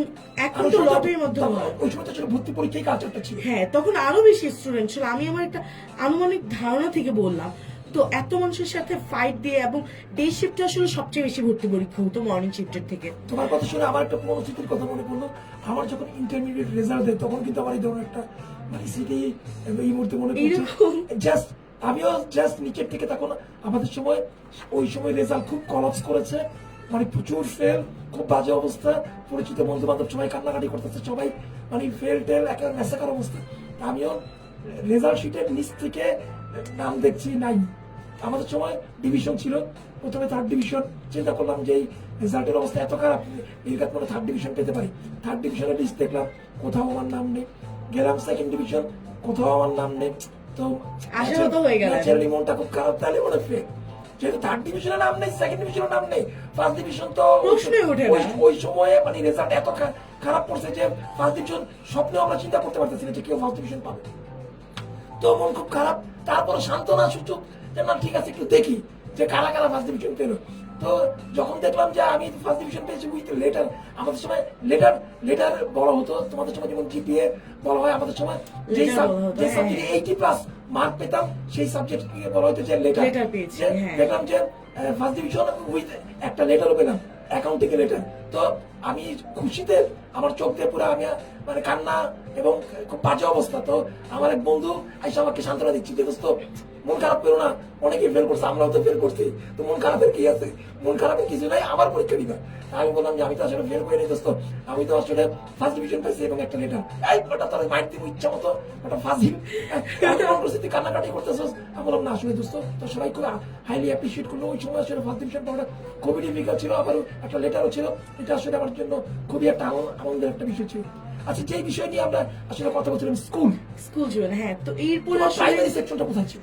এখন তো লটারির মাধ্যমে হয়। ওই সময় তো আসলে ভর্তি পরীক্ষায় কালচারটা ছিল। হ্যাঁ তখন আরো বেশি স্টুডেন্ট ছিল। আমি আমার একটা আনুমানিক ধারণা থেকে বললাম। তো এত মানুষের সাথে ফাইট দিয়ে, এবং ডে শিফটে আসলে সবচেয়ে বেশি ভর্তি পরীক্ষা হতো মর্নিং শিফটের থেকে। তোমার কথা শুনে আমার একটা পুরনো স্মৃতির কথা মনে পড়লো। আমার যখন ইন্টারমিডিয়েট রেজাল্ট দেয় তখন কিন্তু আমার এই ধরনের একটা মানে স্মৃতি এই মুহূর্তে মনে পড়ছে। এরকম? জাস্ট আমিও জাস্ট নিচের থেকে তখন আমাদের সময় ওই সময় রেজাল্ট খুব কলাপস করেছে, মানে প্রচুর ফেল, খুব বাজে অবস্থা, পরিচিত বন্ধু বান্ধব সবাই কান্নাকাটি করতেছে, সবাই মানে ফেল টেল একটা মেসাকার অবস্থা। আমিও রেজাল্ট শিটের নিচ থেকে নাম দেখছি নাই। আমাদের সময় ডিভিশন ছিল, প্রথমে 3rd ডিভিশন। চিন্তা করলাম যে এই রেজাল্টের অবস্থা এত খারাপ, নির্ঘাত মনে 3rd ডিভিশন পেতে পারি। 3rd ডিভিশনের লিস্ট দেখলাম, কোথাও আমার নাম নেই। গেলাম 2nd ডিভিশন, কোথাও আমার নাম নেই। তো আশাহত হয়ে গেলেন। ন্যাচারালি মনটা খুব খারাপ, তাহলে মনে ফেল। যেহেতু 3rd ডিভিশনের নাম নেই, 2nd ডিভিশনের নাম নেই, 1st ডিভিশন তো প্রশ্নই ওঠে না। ওই সময়ে মানে রেজাল্ট এত খারাপ পড়ছে যে 1st ডিভিশন স্বপ্নেও আমরা চিন্তা করতে পারতেছি না যে কেউ 1st ডিভিশন পাবে। তো মন খুব খারাপ, তারপরে সান্ত্বনা সূচক যে না ঠিক আছে একটু দেখি যে কারা কারা 1st ডিভিশন পেল। তো যখন দেখলাম যে আমি ফার্স্ট ডিভিশন পেয়েছি উইথ লেটার, আমাদের সময় লেটার বলা হতো, তোমাদের সময় যেমন জিপিএ বলা হয়, আমাদের সময় যেই Letter বলা হতো, হ্যাঁ। সাবজেক্টে 80+ মার্ক পেতাম সেই সাবজেক্ট বলা হতো যে লেটার। Letter পেয়েছি, হ্যাঁ। দেখলাম যে ফার্স্ট ডিভিশন উইথ একটা লেটারও পেলাম, অ্যাকাউন্টিং এর লেটার। তো আমি খুশিতে আমার চোখ দিয়ে পুরো আমি মানে কান্না এবং খুব বাজে অবস্থা। তো আমার এক বন্ধু আইসা আমাকে সান্ত্বনা দিচ্ছি যে দোস্ত মন খারাপ করো না, অনেকেই ফেল করছে, আমরাও তো ফেল করছি, তো মন খারাপের কি আছে, মন খারাপের কিছু নাই, আবার পরীক্ষা দিবা। আমি বললাম যে আমি তো আসলে ফেল করিনি দোস্ত, আমি তো আসলে ফার্স্ট ডিভিশন পাইছি এবং একটা লেটার। এই ওটা তোর মাইট দিব ইচ্ছা মতো, ওটা ফার্স্ট পরিস্থিতি কান্নাকাটি করতেছিস। আমি বললাম না আসলে দোস্ত, তো সবাই খুব হাইলি অ্যাপ্রিসিয়েট করলো। ওই সময় আসলে ফার্স্ট ডিভিশন পাওয়াটা খুবই ডিফিকাল্ট ছিল, আবার একটা লেটারও ছিল। এটা আসলে আমার জন্য খুবই একটা আনন্দের একটা বিষয় ছিল। আচ্ছা, যে বিষয় নিয়ে আমরা আসলে কথা বলছিলাম, স্কুল জীবন, হ্যাঁ। তো এরপর আসলে প্রাইমারি সেকশনটা কোথায় ছিল?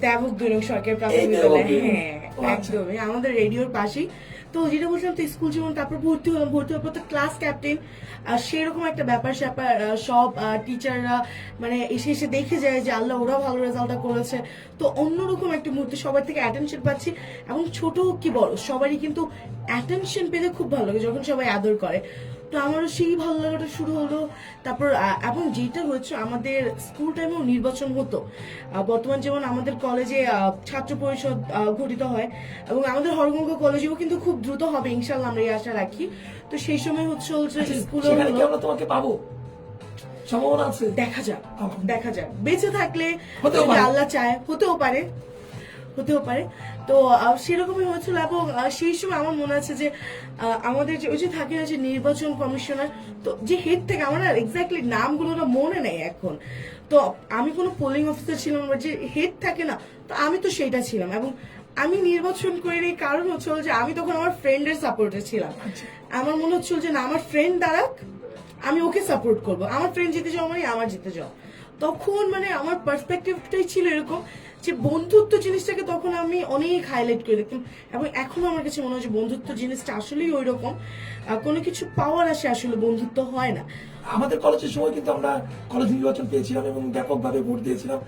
দেবক দৈনিক সরকারি এই প্রাথমিক দেবক বিদ্যালয়, দৈনিক। হ্যাঁ ও আচ্ছা। একদমই আমাদের রেডিওর পাশেই। তো যেটা বলছিলাম, তো স্কুল জীবন, তারপর ভর্তি হলাম, ভর্তি হওয়ার পর তো ক্লাস ক্যাপ্টেন, সেরকম একটা ব্যাপার স্যাপার। সব টিচাররা মানে এসে এসে দেখে যায় যে আল্লাহ ওরা ভালো রেজাল্টটা করেছে। তো অন্যরকম একটা মুহূর্তে সবার থেকে অ্যাটেনশন পাচ্ছি, এবং ছোট হোক কি বড় সবারই কিন্তু অ্যাটেনশন পেলে খুব ভালো লাগে যখন সবাই আদর করে। তো আমারও সেই ভালো লাগাটা শুরু হলো। তারপর এবং যেটা হচ্ছে, আমাদের স্কুল টাইমেও নির্বাচন হতো। বর্তমান যেমন আমাদের কলেজে ছাত্র পরিষদ গঠিত হয়, এবং আমাদের হরগঙ্গ কলেজেও কিন্তু খুব দ্রুত হবে ইনশাল্লাহ, আমরা এই আশা রাখি। তো সেই সময় হচ্ছে স্কুলে সেখানে কি আমরা তোমাকে পাবো, সম্ভাবনা আছে? দেখা যাক, দেখা যাক, বেঁচে থাকলে হতেও যদি পারে। আল্লাহ চায় হতেও পারে, হতেও পারে। তো সেরকমই হয়েছিল। এবং সেই সময় আমার মনে আছে যে আমাদের যে ওই যে থাকে না যে নির্বাচন কমিশনার, তো যে হেড থেকে, আমার এক্স্যাক্টলি নামগুলো না মনে নেই এখন। তো আমি কোনো পোলিং অফিসার ছিলাম না, যে হেড থাকে না, তো আমি তো সেইটা ছিলাম। এবং আমি নির্বাচন করিনি, কারণ হচ্ছিল যে আমি তখন আমার ফ্রেন্ডের সাপোর্টে ছিলাম। আমার মনে হচ্ছিল যে না, আমার ফ্রেন্ড দাঁড়াক, আমি ওকে সাপোর্ট করবো, আমার ফ্রেন্ড জিতে যাওয়া মানে আমার জিতে যাওয়া। তখন মানে আমার পার্সপেক্টিভটাই ছিল এরকম যে বন্ধুত্ব জিনিসটাকে তখন আমি অনেক হাইলাইট করে দেখতাম। এবং এখনো আমার কাছে মনে হয় যে বন্ধুত্ব জিনিসটা আসলেই ওই রকম, কোনো কিছু পাওয়ার আসে আসলে বন্ধুত্ব হয় না। আমাদের কলেজের সময় কিন্তু আমরা কলেজ নির্বাচন পেয়েছিলাম এবং ব্যাপকভাবে ভোট দিয়েছিলাম।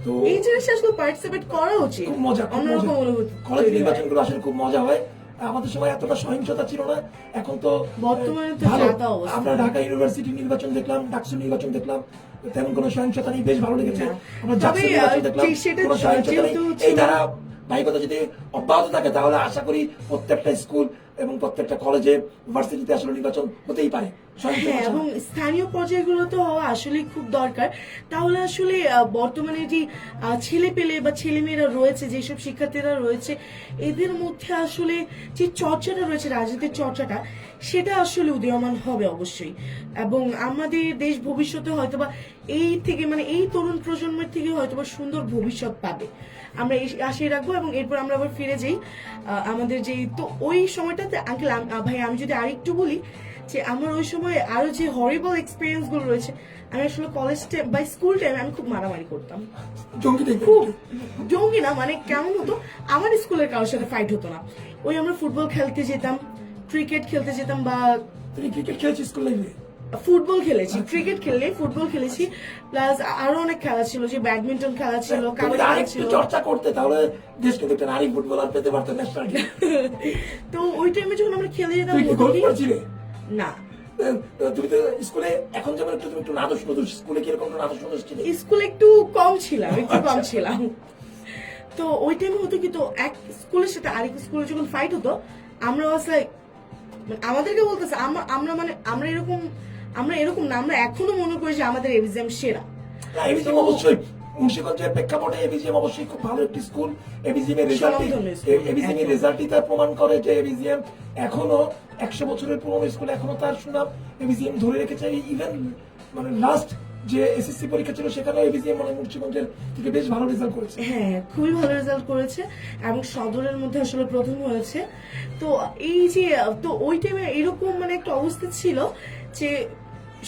তো এই জিনিসটা আসলে পার্টিসিপেট করা উচিত, খুব মজা, অন্যরকম অনুভূতি কলেজ তৈরি হয়। নির্বাচনগুলো আসলে খুব মজা হয়। আমাদের সময় এতটা সহিংসতা ছিল না, এখন তো বর্তমানে তো ভালো। যা তা অবস্থা। আমরা ঢাকা ইউনিভার্সিটি নির্বাচন দেখলাম, ডাকসু নির্বাচন দেখলাম, তেমন কোনো সহিংসতা নেই, বেশ ভালো লেগেছে। না। আমরা তবে, জাতীয় নির্বাচন দেখলাম, সেটা কোনো সহিংসতা নেই। যেহেতু এই ধারা বাহিকতা যদি অব্যাহত থাকে তাহলে আশা করি প্রত্যেকটা স্কুল এবং প্রত্যেকটা কলেজে, ইউনিভার্সিটিতে আসলে নির্বাচন হতেই পারে। হ্যাঁ, এবং স্থানীয় পর্যায়গুলো তো হওয়া আসলে খুব দরকার। তাহলে আসলে বর্তমানে যে ছেলে পেলে বা ছেলেমেয়েরা রয়েছে, যেসব শিক্ষার্থীরা রয়েছে, এদের মধ্যে আসলে যে চর্চাটা রয়েছে, রাজনীতির চর্চাটা, সেটা আসলে উদীয়মান হবে অবশ্যই। এবং আমাদের দেশ ভবিষ্যতে হয়তোবা এই থেকে মানে এই তরুণ প্রজন্মের থেকে হয়তোবা সুন্দর ভবিষ্যৎ পাবে, আমরা এই আশাই রাখবো। এবং এরপর আমরা আবার ফিরে যাই আমাদের যে, তো ওই সময়টাতে আঙ্কেল ভাই আমি যদি আরেকটু বলি যে আমার ওই সময় আরো যে হরিবল এক্সপিরিয়েন্স গুলো রয়েছে, আমি আসলে কলেজ টাইম বা স্কুল টাইমে আমি খুব মারামারি করতাম। জঙ্গি দেখবে। খুব জঙ্গি না, মানে কেমন হতো, আমার স্কুলের কারোর সাথে ফাইট হতো না। ওই আমরা ফুটবল খেলতে যেতাম, ক্রিকেট খেলতে যেতাম, বা তুমি ক্রিকেট খেলেছি স্কুল লাইফে? ফুটবল খেলেছি, ক্রিকেট খেললে ফুটবল খেলেছি, প্লাস আরো অনেক খেলা ছিল, যে ব্যাডমিন্টন খেলা ছিল, তুমি কাবাডি খেলা আরেকটু ছিল। চর্চা করতে তাহলে দেশ কিন্তু একটা নারী ফুটবলার পেতে পারতো ন্যাশনাল টিম। তো ওই টাইমে যখন আমরা খেলে যেতাম, তুমি কি গোল করেছিলে? না, তুমি তো স্কুলে এখন যেমন তুমি একটু নাদোষ নদোষ, স্কুলে কিরকম নাদোষ নদোষ ছিল? স্কুলে একটু কম ছিলাম, একটু কম ছিলাম। তো ওই টাইমে হতো কি, তো এক স্কুলের সাথে আরেক স্কুলে যখন ফাইট হতো, আমরা আমাদেরকে বলতেছে আমরা এরকম না, আমরা এখনো মনে করি যে আমাদের এবিজিএম সেরা। এবিজিএম অবশ্যই মুন্সিগঞ্জের প্রেক্ষাপটে এবিজিএম অবশ্যই খুব ভালো একটি স্কুল। এবিজিএম এর স্বনামধন্য স্কুল, একদম। রেজাল্টই তার প্রমাণ করে যে এবিজিএম এখনো 100 বছরের পুরনো স্কুল, এখনো তার সুনাম এবিজিএম ধরে রেখেছে। ইভেন মানে লাস্ট যে এসএসসি পরীক্ষা ছিল সেখানে এবিজিএম মানে মুন্সিগঞ্জের থেকে বেশ ভালো রেজাল্ট করেছে। হ্যাঁ, খুবই ভালো রেজাল্ট করেছে, এবং সদরের মধ্যে আসলে প্রথম হয়েছে। তো এই যে, তো ওই টাইমে এরকম মানে একটা অবস্থা ছিল যে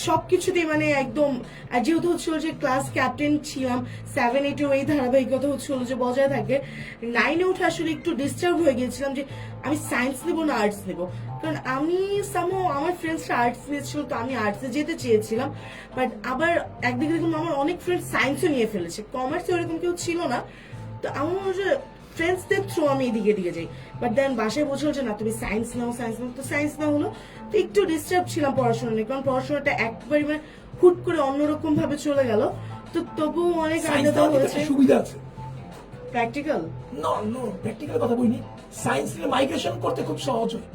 সবকিছুতেই মানে একদম, আর যেহেতু হচ্ছিল যে ক্লাস ক্যাপ্টেন ছিলাম, 7-8 এই ধারাবাহিকতা হচ্ছিল যে বজায় থাকে। 9-এ উঠে আসলে একটু ডিস্টার্ব হয়ে গিয়েছিলাম যে আমি সায়েন্স নেবো না আর্টস নেবো, কারণ আমি আমার ফ্রেন্ডসরা আর্টস নিয়েছিল, তো আমি আর্টসে যেতে চেয়েছিলাম। বাট আবার একদিকে দেখুন আমার অনেক ফ্রেন্ড সায়েন্সও নিয়ে ফেলেছে, কমার্সে ওরকম কেউ ছিল না। তো আমার মনে হয় ফ্রেন্ডসদের থ্রু আমি এদিকে দিকে যাই। বাট দেন বাসায় বলছিল যে না তুমি সায়েন্স নাও, তো সায়েন্স না হলো তো একটু ডিস্টার্ব ছিলাম পড়াশোনা নিয়ে, কারণ পড়াশোনাটা একবারই মানে হুট করে অন্যরকম ভাবে চলে গেল। তো তবুও অনেক সায়েন্স আলাদা নেওয়ার হয়েছে। একটা সুবিধা আছে। প্র্যাকটিক্যাল নো প্র্যাকটিক্যাল কথা বলিনি, সায়েন্স নিয়ে মাইগ্রেশন করতে খুব সহজ হয়।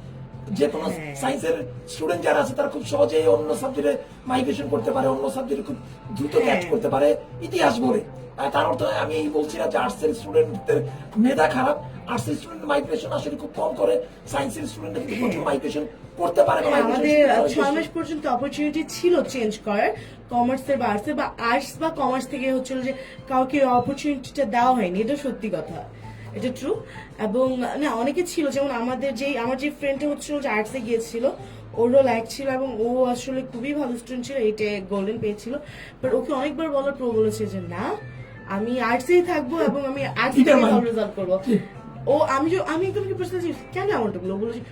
যে কোনো হ্যাঁ। সায়েন্সের স্টুডেন্ট যারা আছে তারা খুব সহজেই অন্য সাবজেক্টে মাইগ্রেশন করতে পারে, অন্য সাবজেক্টে খুব দ্রুত হ্যাঁ। ক্যাচ করতে পারে ইতিহাস বলে। তার অর্থ আমি এই বলছি না যে আর্টসের স্টুডেন্টদের মেধা খারাপ, আর্টসের স্টুডেন্ট মাইগ্রেশন আসলে খুব কম করে, সায়েন্সের স্টুডেন্টরা কিন্তু প্রচুর মাইগ্রেশন করতে পারে। বা migration আমাদের করতে পারে 6 বেশি। মাস পর্যন্ত অপরচুনিটি ছিল চেঞ্জ করার, কমার্সের বা আর্টসের, বা আর্টস বা কমার্স থেকে হচ্ছিল যে কাউকে অপরচুনিটিটা দেওয়া হয়নি, এটা সত্যি কথা, এটা ট্রু। এবং না অনেকে ছিল, যেমন আমার যে ফ্রেন্ডটা হচ্ছিল যে আর্টসে গিয়েছিল, ওরও লাইক ছিল এবং ও আসলে খুবই ভালো স্টুডেন্ট ছিল, এইটা গোল্ডেন পেয়েছিল। বাট ওকে অনেকবার বলার পর বলেছে যে না আমি আর্টসেই থাকবো এবং আমি আর্টস থেকে Determined. ভালো রেজাল্ট করবো। ও আমি একদম কি প্রশ্ন কেন এমনটা বললো, বলেছি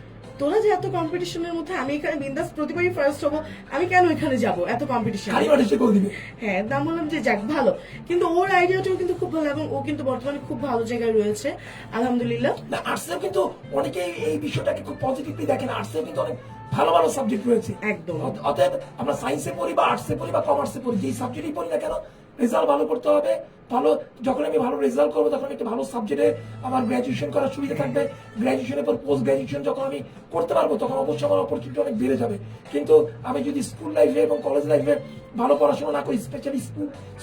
তোরা যে এত কম্পিটিশনের মধ্যে আমি এখানে বিন্দাস প্রতিবারই ফার্স্ট হবো, আমি কেন এখানে যাব এত কম্পিটিশন। খালি মাঠে সে গোল দিবে। হ্যাঁ দাম বললাম যে যাক ভালো, কিন্তু ওর আইডিয়াটাও কিন্তু খুব ভালো এবং ও কিন্তু বর্তমানে খুব ভালো জায়গায় রয়েছে আলহামদুলিল্লাহ। না আর্টসেও কিন্তু অনেকে এই বিষয়টাকে খুব পজিটিভলি দেখেন, আর্টসেও কিন্তু অনেক ভালো ভালো সাবজেক্ট রয়েছে। একদম। অতএব আমরা সায়েন্সে পড়ি বা আর্টসে পড়ি বা কমার্সে পড়ি, যেই সাবজেক্টই পড়ি না কেন রেজাল্ট ভালো করতে হবে। ভালো যখন আমি ভালো রেজাল্ট করবো তখন একটা ভালো সাবজেক্টে আমার গ্র্যাজুয়েশন করার সুবিধা থাকবে। গ্র্যাজুয়েশনের পর পোস্ট গ্র্যাজুয়েশন যখন আমি করতে পারবো তখন অবশ্যই আমার অপরচুনিটি অনেক বেড়ে যাবে। কিন্তু আমি যদি স্কুল লাইফে এবং কলেজ লাইফে ভালো পড়াশোনা না করি, স্পেশালি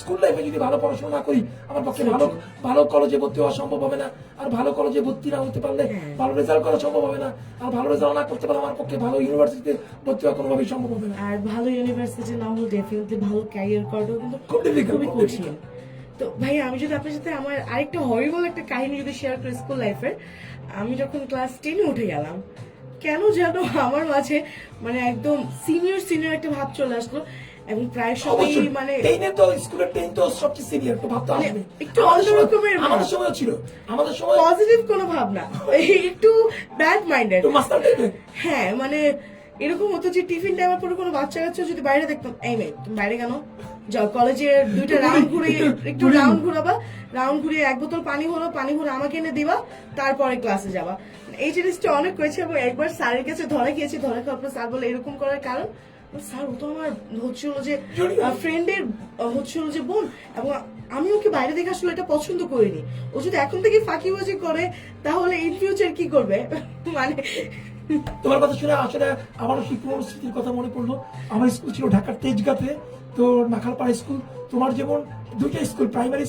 স্কুল লাইফে যদি ভালো পড়াশোনা না করি, আমার পক্ষে ভালো কলেজে ভর্তি হওয়া সম্ভব হবে না। আর ভালো কলেজে ভর্তি না হতে পারলে ভালো রেজাল্ট করা সম্ভব হবে না। আর ভালো রেজাল্ট না করতে পারলে আমার পক্ষে ভালো ইউনিভার্সিটিতে ভর্তি হওয়া কোনোভাবেই সম্ভব হবে না। আর ভালো ইউনিভার্সিটি না হলে ডেফিনেটলি ভালো ক্যারিয়ার করাটাও কিন্তু খুব difficult, খুবই খুব কঠিন। তো ভাই আমি যদি আপনার সাথে আমার আরেকটা হরিবল একটা কাহিনী যদি শেয়ার করি স্কুল লাইফের, আমি যখন ক্লাস 10 উঠে গেলাম, কেন যেন আমার মাঝে মানে একদম সিনিয়র একটা ভাব চলে আসলো এবং প্রায় সবাই অবশ্যই মানে টেনের তো স্কুলের টেন তো সবচেয়ে সিনিয়র তো ভাবতে মানে আসবে। একটু অন্যরকমের আমাদের সময় ছিল, আমাদের সময় পজিটিভ কোনো ভাবনা, একটু ব্যাড মাইন্ডেড। একটু মাস্টার টাইপের। হ্যাঁ মানে এরকম হতো যে টিফিন টাইমের পরে কোনো বাচ্চা কাচ্চা যদি বাইরে দেখতাম, এই মেয়ে তুমি বাইরে কেন যাও, কলেজের দুইটা রাউন্ড ঘুরে একটু রাউন্ড ঘুরাবা, রাউন্ড ঘুরিয়ে এক বোতল পানি ভরে আমাকে এনে দিবা, তারপরে ক্লাসে যাবা। এই জিনিসটা অনেক করেছে এবং একবার স্যারের কাছে ধরা খেয়েছি, ধরা খাওয়ার পর স্যার বলে এরকম করার কারণ, স্যার ও তো আমার হচ্ছিল যে ফ্রেন্ডের হচ্ছিল যে বোন, এবং আমি ওকে বাইরে দেখে আসলে এটা পছন্দ করিনি। ও যদি এখন থেকে ফাঁকিবাজি করে তাহলে ইন ফিউচার কি করবে মানে তোমার কথা শুনে আসলে আমারও সেই পুরনো স্মৃতির কথা মনে পড়লো। আমার স্কুল ছিল ঢাকার তেজগাঁতে, তো নাখালপাড়া স্কুল। তোমার যেমন দুইটা স্কুল, প্রাইমারি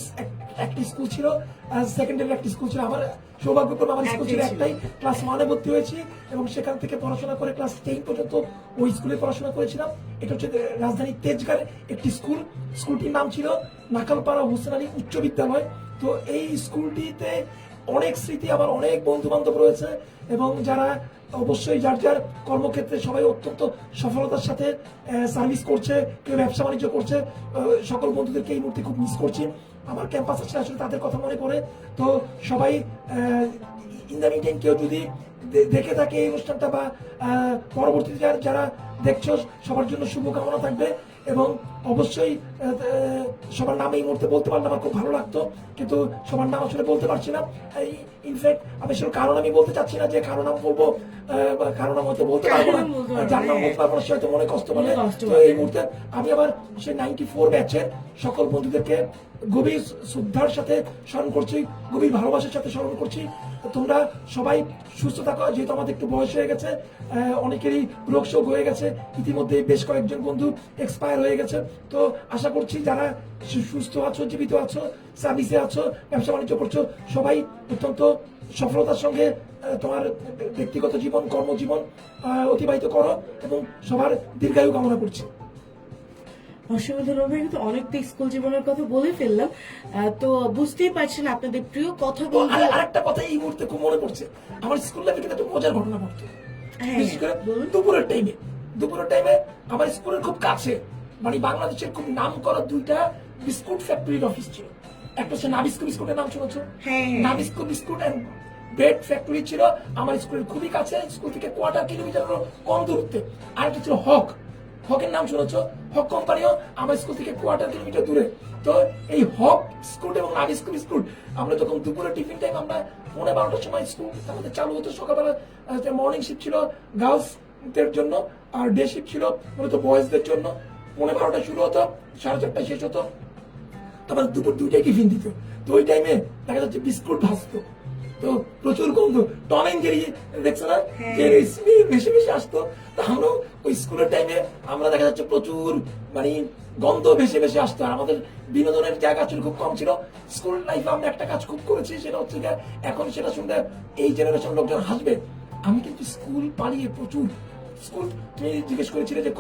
একটা স্কুল ছিল আর সেকেন্ডারি একটা স্কুল ছিল। আমার সৌভাগ্যক্রমে আমার স্কুল ছিল একটাই, ক্লাস 1-এ ভর্তি হয়েছি এবং সেখান থেকে পড়াশোনা করে ক্লাস 10 পর্যন্ত ওই স্কুলে পড়াশোনা করেছিলাম। এটা হচ্ছে রাজধানী তেজগাঁর একটি স্কুল। স্কুলটির নাম ছিল নাখালপাড়া হোসেন আলী উচ্চ বিদ্যালয়। তো এই স্কুলটিতে অনেক স্মৃতি, আমার অনেক বন্ধু বান্ধব রয়েছে এবং যারা অবশ্যই যার যার কর্মক্ষেত্রে সবাই অত্যন্ত সফলতার সাথে সার্ভিস করছে, কেউ ব্যবসা বাণিজ্য করছে। সকল বন্ধুদেরকে এই মুহূর্তে খুব মিস করছি। আমার ক্যাম্পাস আসলে আসলে তাদের কথা মনে পড়ে। তো সবাই ইন দ্য মিটিং কেউ যদি দেখে থাকে এই অনুষ্ঠানটা বা পরবর্তীতে যারা দেখছো, সবার জন্য শুভকামনা থাকবে। এবং অবশ্যই সবার নাম এই মুহূর্তে বলতে পারলে আমার খুব ভালো লাগতো, কিন্তু সবার নাম আসলে বলতে পারছি না। ইনফ্যাক্ট আমি আসলে কারণ আমি বলতে চাচ্ছি না যে কারো নাম বলবো, কারো নাম হয়তো বলতে পারবো না, যার নাম বলতে পারবো না সে হয়তো মনে কষ্ট পাবে। তো এই মুহূর্তে আমি আবার সে 94 ব্যাচের সকল বন্ধুদেরকে গভীর শ্রদ্ধার সাথে স্মরণ করছি, গভীর ভালোবাসার সাথে স্মরণ করছি। তোমরা সবাই সুস্থ থাকো, যেহেতু আমাদের একটু বয়স হয়ে গেছে, অনেকেরই রোগ শোক হয়ে গেছে, ইতিমধ্যে বেশ কয়েকজন বন্ধু এক্সপায়ার হয়ে গেছে। তো আশা করছি যারা সুস্থ আছো, জীবিত আছো, সার্ভিসে আছো, ব্যবসা বাণিজ্য করছো, সবাই অত্যন্ত সফলতার সঙ্গে তোমার ব্যক্তিগত জীবন, কর্মজীবন অতিবাহিত করো এবং সবার দীর্ঘায়ু কামনা করছি। অসংখ্য ধন্যবাদ। কিন্তু অনেক তো স্কুল জীবনের কথা বলে ফেললাম, তো বুঝতেই পারছেন আপনাদের প্রিয় কথা বলতে। আরেকটা কথা এই মুহূর্তে খুব মনে পড়ছে, আমার স্কুল লাইফে কিন্তু একটা মজার ঘটনা ঘটতো। হ্যাঁ, বিশেষ করে বলুন। দুপুরের টাইমে আমার স্কুলের খুব কাছে, মানে বাংলাদেশের খুব নাম করা দুইটা বিস্কুট ফ্যাক্টরির অফিস ছিল। একটা হচ্ছে নাবিস্কো বিস্কুটের নাম শুনেছো? হ্যাঁ। Nabisco biscuit and bread factory ছিল আমার স্কুলের খুবই কাছে, স্কুল থেকে 1/4 কিলোমিটার কম দূরত্বে। আরেকটা ছিল হক হকের নাম শুনেছো, হক কোম্পানিও আমার স্কুল থেকে 1/4 কিলোমিটার দূরে। তো এই হক স্কুল এবং নাভি স্কুল আমরা যখন দুপুরে টিফিন টাইম আমরা 12:30টার সময় স্কুল আমাদের চালু হতো। সকালবেলা মর্নিং শিফট ছিল গার্লসদের জন্য, আর ডে শিফট ছিল মূলত বয়েজদের জন্য। 12:30টায় শুরু হতো, 4:30টায় শেষ হতো। তারপর দুপুর 2টায় টিফিন দিত। তো ওই টাইমে দেখা যাচ্ছে বিস্কুট ভাজতো, তো প্রচুর গন্ধ, টম এন্ড জেরি দেখছো না, যে রেসিপি বেশি বেশি আসতো। তো আমরা ওই স্কুলের টাইমে আমরা দেখা যাচ্ছে প্রচুর মানে গন্ধ বেশি বেশি আসতো। আর আমাদের বিনোদনের জায়গা ছিল খুব কম ছিল। স্কুল লাইফে আমরা একটা কাজ খুব করেছি, সেটা হচ্ছে গিয়ে এখন সেটা শুনলে এই জেনারেশন লোকজন হাসবে। আমি কিন্তু স্কুল পালিয়ে প্রচুর স্কুল, তুমি জিজ্ঞেস করেছিলে যে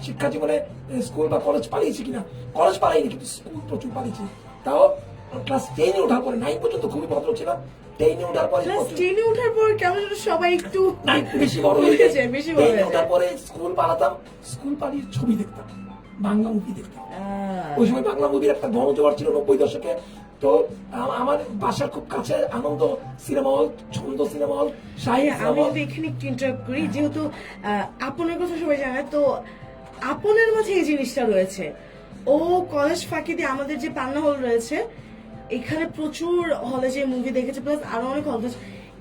শিক্ষা জীবনে স্কুল বা কলেজ পালিয়েছি কিনা, কলেজ পালাইনি কিন্তু স্কুল প্রচুর পালিয়েছি। তাও ক্লাস 10-এ ওঠার পরে, 9 পর্যন্ত খুবই ভদ্র ছিলাম। 10-এ ওঠার পরে ক্লাস 10-এ ওঠার পর কেমন যেন সবাই একটু বেশি বড় হয়ে গেছে। বেশি বড় হয়ে 10-এ ওঠার যায়। পরে স্কুল পালাতাম, স্কুল পালিয়ে ছবি দেখতাম, বাংলা মুভি দেখতাম। ওই সময় বাংলা মুভির একটা গণজোয়ার ছিল 90 দশকে। তো আমার বাসার খুব কাছে আনন্দ সিনেমা হল, ছন্দ সিনেমা হল, শাহী আমি সিনেমা হল। যদি এখানে একটু ইন্টারাপ্ট করি, যেহেতু আপনের কথা সবাই জানে, তো আপনের মাঝে এই জিনিসটা রয়েছে। ও কলেজ ফাঁকি দিয়ে আমাদের যে পান্না হল রয়েছে এখানে প্রচুর হলে যে মুভি দেখেছে, প্লাস আরো অনেক হল,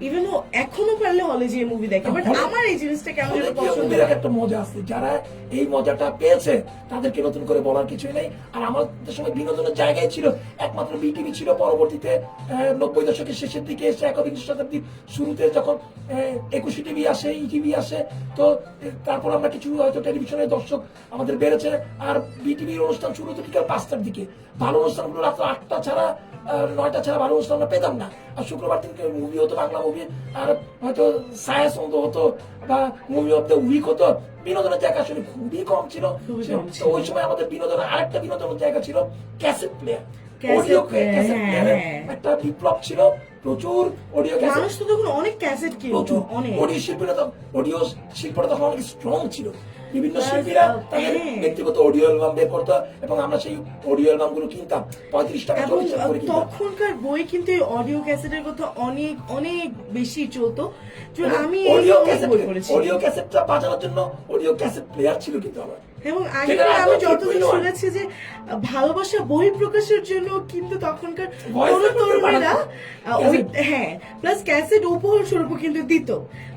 ইভেন ও এখনো পারলে হলে যে মুভি দেখে। বাট হলে- আমার এই জিনিসটা কেমন হলে যেন গিয়ে পছন্দ মুভির হয়। একটা মজা আছে, যারা এই মজাটা পেয়েছে তাদেরকে নতুন করে বলার কিছুই নেই। আর আমাদের সময় বিনোদনের জায়গায় ছিল একমাত্র বিটিভি ছিল। পরবর্তীতে 90 দশকের শেষের দিকে এসে একবিংশ শতাব্দীর শুরুতে যখন 21 টিভি আসে, ইটিভি আসে, তো তারপর আমরা কিছু হয়তো টেলিভিশনের দর্শক আমাদের বেড়েছে। আর বিটিভির অনুষ্ঠান শুরু হতো বিকাল 5টার দিকে। ভালো অনুষ্ঠানগুলো রাত 8টা ছাড়া 9টা ছাড়া ভালো অনুষ্ঠান আমরা পেতাম না। আর শুক্রবার দিনকে মুভি হতো, বাংলা মুভি, আর হয়তো সায়াস হতো বা মুভি অফ দ্য উইক হতো। বিনোদনের জায়গা আসলে খুবই কম ছিল। খুবই কম ছিল। তো ওই সময় আমাদের বিনোদনের আরেকটা বিনোদনের জায়গা ছিল cassette player. Cassette audio player, cassette হ্যাঁ, প্লেয়ারের হ্যাঁ। একটা বিপ্লব ছিল, প্রচুর অডিও ক্যাসেট, মানুষ তো তখন অনেক ক্যাসেট কিনতো, প্রচুর অনেক। অডিও শিল্পীরা তখন অনেক স্ট্রং ছিল। বিভিন্ন Plus, শিল্পীরা তাদের হ্যাঁ। ব্যক্তিগত অডিও অ্যালবাম বের করতো এবং আমরা সেই অডিও অ্যালবাম গুলো কিনতাম 35 টাকা, এবং 40 টাকা করে কিনতাম। তখনকার বই কিন্তু অডিও ক্যাসেটের কথা অনেক অনেক বেশি চলতো। তো আমি এই অডিও অনেক ক্যাসেট, বই পড়েছি। অডিও ক্যাসেটটা বাজানোর জন্য অডিও ক্যাসেট প্লেয়ার ছিল কিন্তু আমার। এবং আগে যেটা আমি এখন যতদূর বিভিন্ন হয়। শুনেছি যে ভালোবাসা বই প্রকাশের জন্য কিন্তু তখনকার Voice তরুণ recorder তরুণীরা বানাতো। ওই Cassette। হ্যাঁ প্লাস ক্যাসেট উপহার স্বরূপ কিন্তু দিত।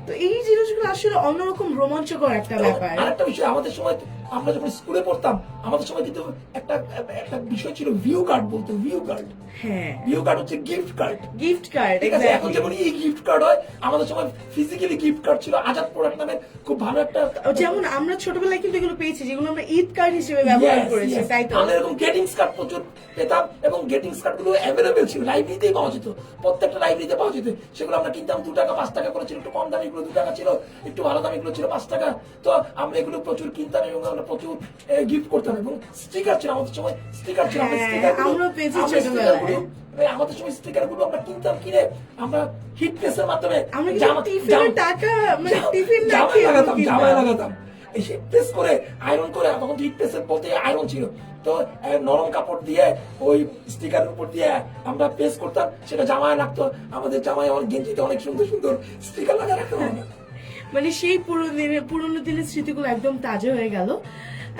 তো এই জিনিসগুলো আসলে অন্যরকম রোমাঞ্চকর একটা ব্যাপার। আরেকটা বিষয়, আমাদের সময় আমরা যখন স্কুলে পড়তাম আমাদের সময় কিন্তু একটা একটা বিষয় ছিল ভিউ কার্ড, বলতো ভিউ কার্ড। হ্যাঁ, ভিউ কার্ড হচ্ছে গিফট কার্ড। গিফট কার্ড, ঠিক আছে, এখন যেমন এই গিফট কার্ড হয়, আমাদের সময় ফিজিক্যালি গিফট কার্ড ছিল। আজাদ প্রোডাক্ট নামে খুব ভালো একটা, যেমন আমরা ছোটবেলায় কিন্তু এগুলো পেয়েছি, যেগুলো আমরা ঈদ কার্ড হিসেবে ব্যবহার Yes, করেছি, yes. তাই তো? আমরা এরকম গ্রেটিংস কার্ড প্রচুর পেতাম এবং গ্রেটিংস কার্ড গুলো অ্যাভেলেবেল ছিল, লাইব্রেরিতেই পাওয়া যেত, প্রত্যেকটা লাইব্রেরিতে পাওয়া যেত। সেগুলো আমরা কিনতাম 2 টাকা 5 টাকা করে ছিল, একটু কম দামি গুলো 2 টাকা ছিল, একটু ভালো দামি গুলো ছিল 5 টাকা। তো আমরা এগুলো প্রচুর কিনতাম এবং আমরা প্রচুর গিফট করতাম। এবং স্টিকার ছিল আমাদের সময়, স্টিকার ছিল। আমরা হ্যাঁ, স্টিকার আমরাও পেয়েছি ছোটবেলায়। আমাদের সময় স্টিকার গুলো আমরা কিনতাম কিনে আমরা হিট প্রেসের মাধ্যমে আমরা কিন্তু টিফিনের টাকা মানে টিফিন না জামায় খেয়ে লাগাতাম, কিনতাম। জামায় লাগাতাম। এই হিট প্রেস করে আয়রন করে, তখন হিট প্রেসের বলতে আয়রন ছিল, তো নরম কাপড় দিয়ে ওই স্টিকারের উপর দিয়ে আমরা প্রেস করতাম, সেটা জামায় লাগতো। আমাদের জামায় অনেক গেঞ্জিতে অনেক সুন্দর সুন্দর স্টিকার লাগা রাখতাম আমরা। মানে সেই পুরোনো দিনের স্মৃতিগুলো একদম তাজা হয়ে গেল।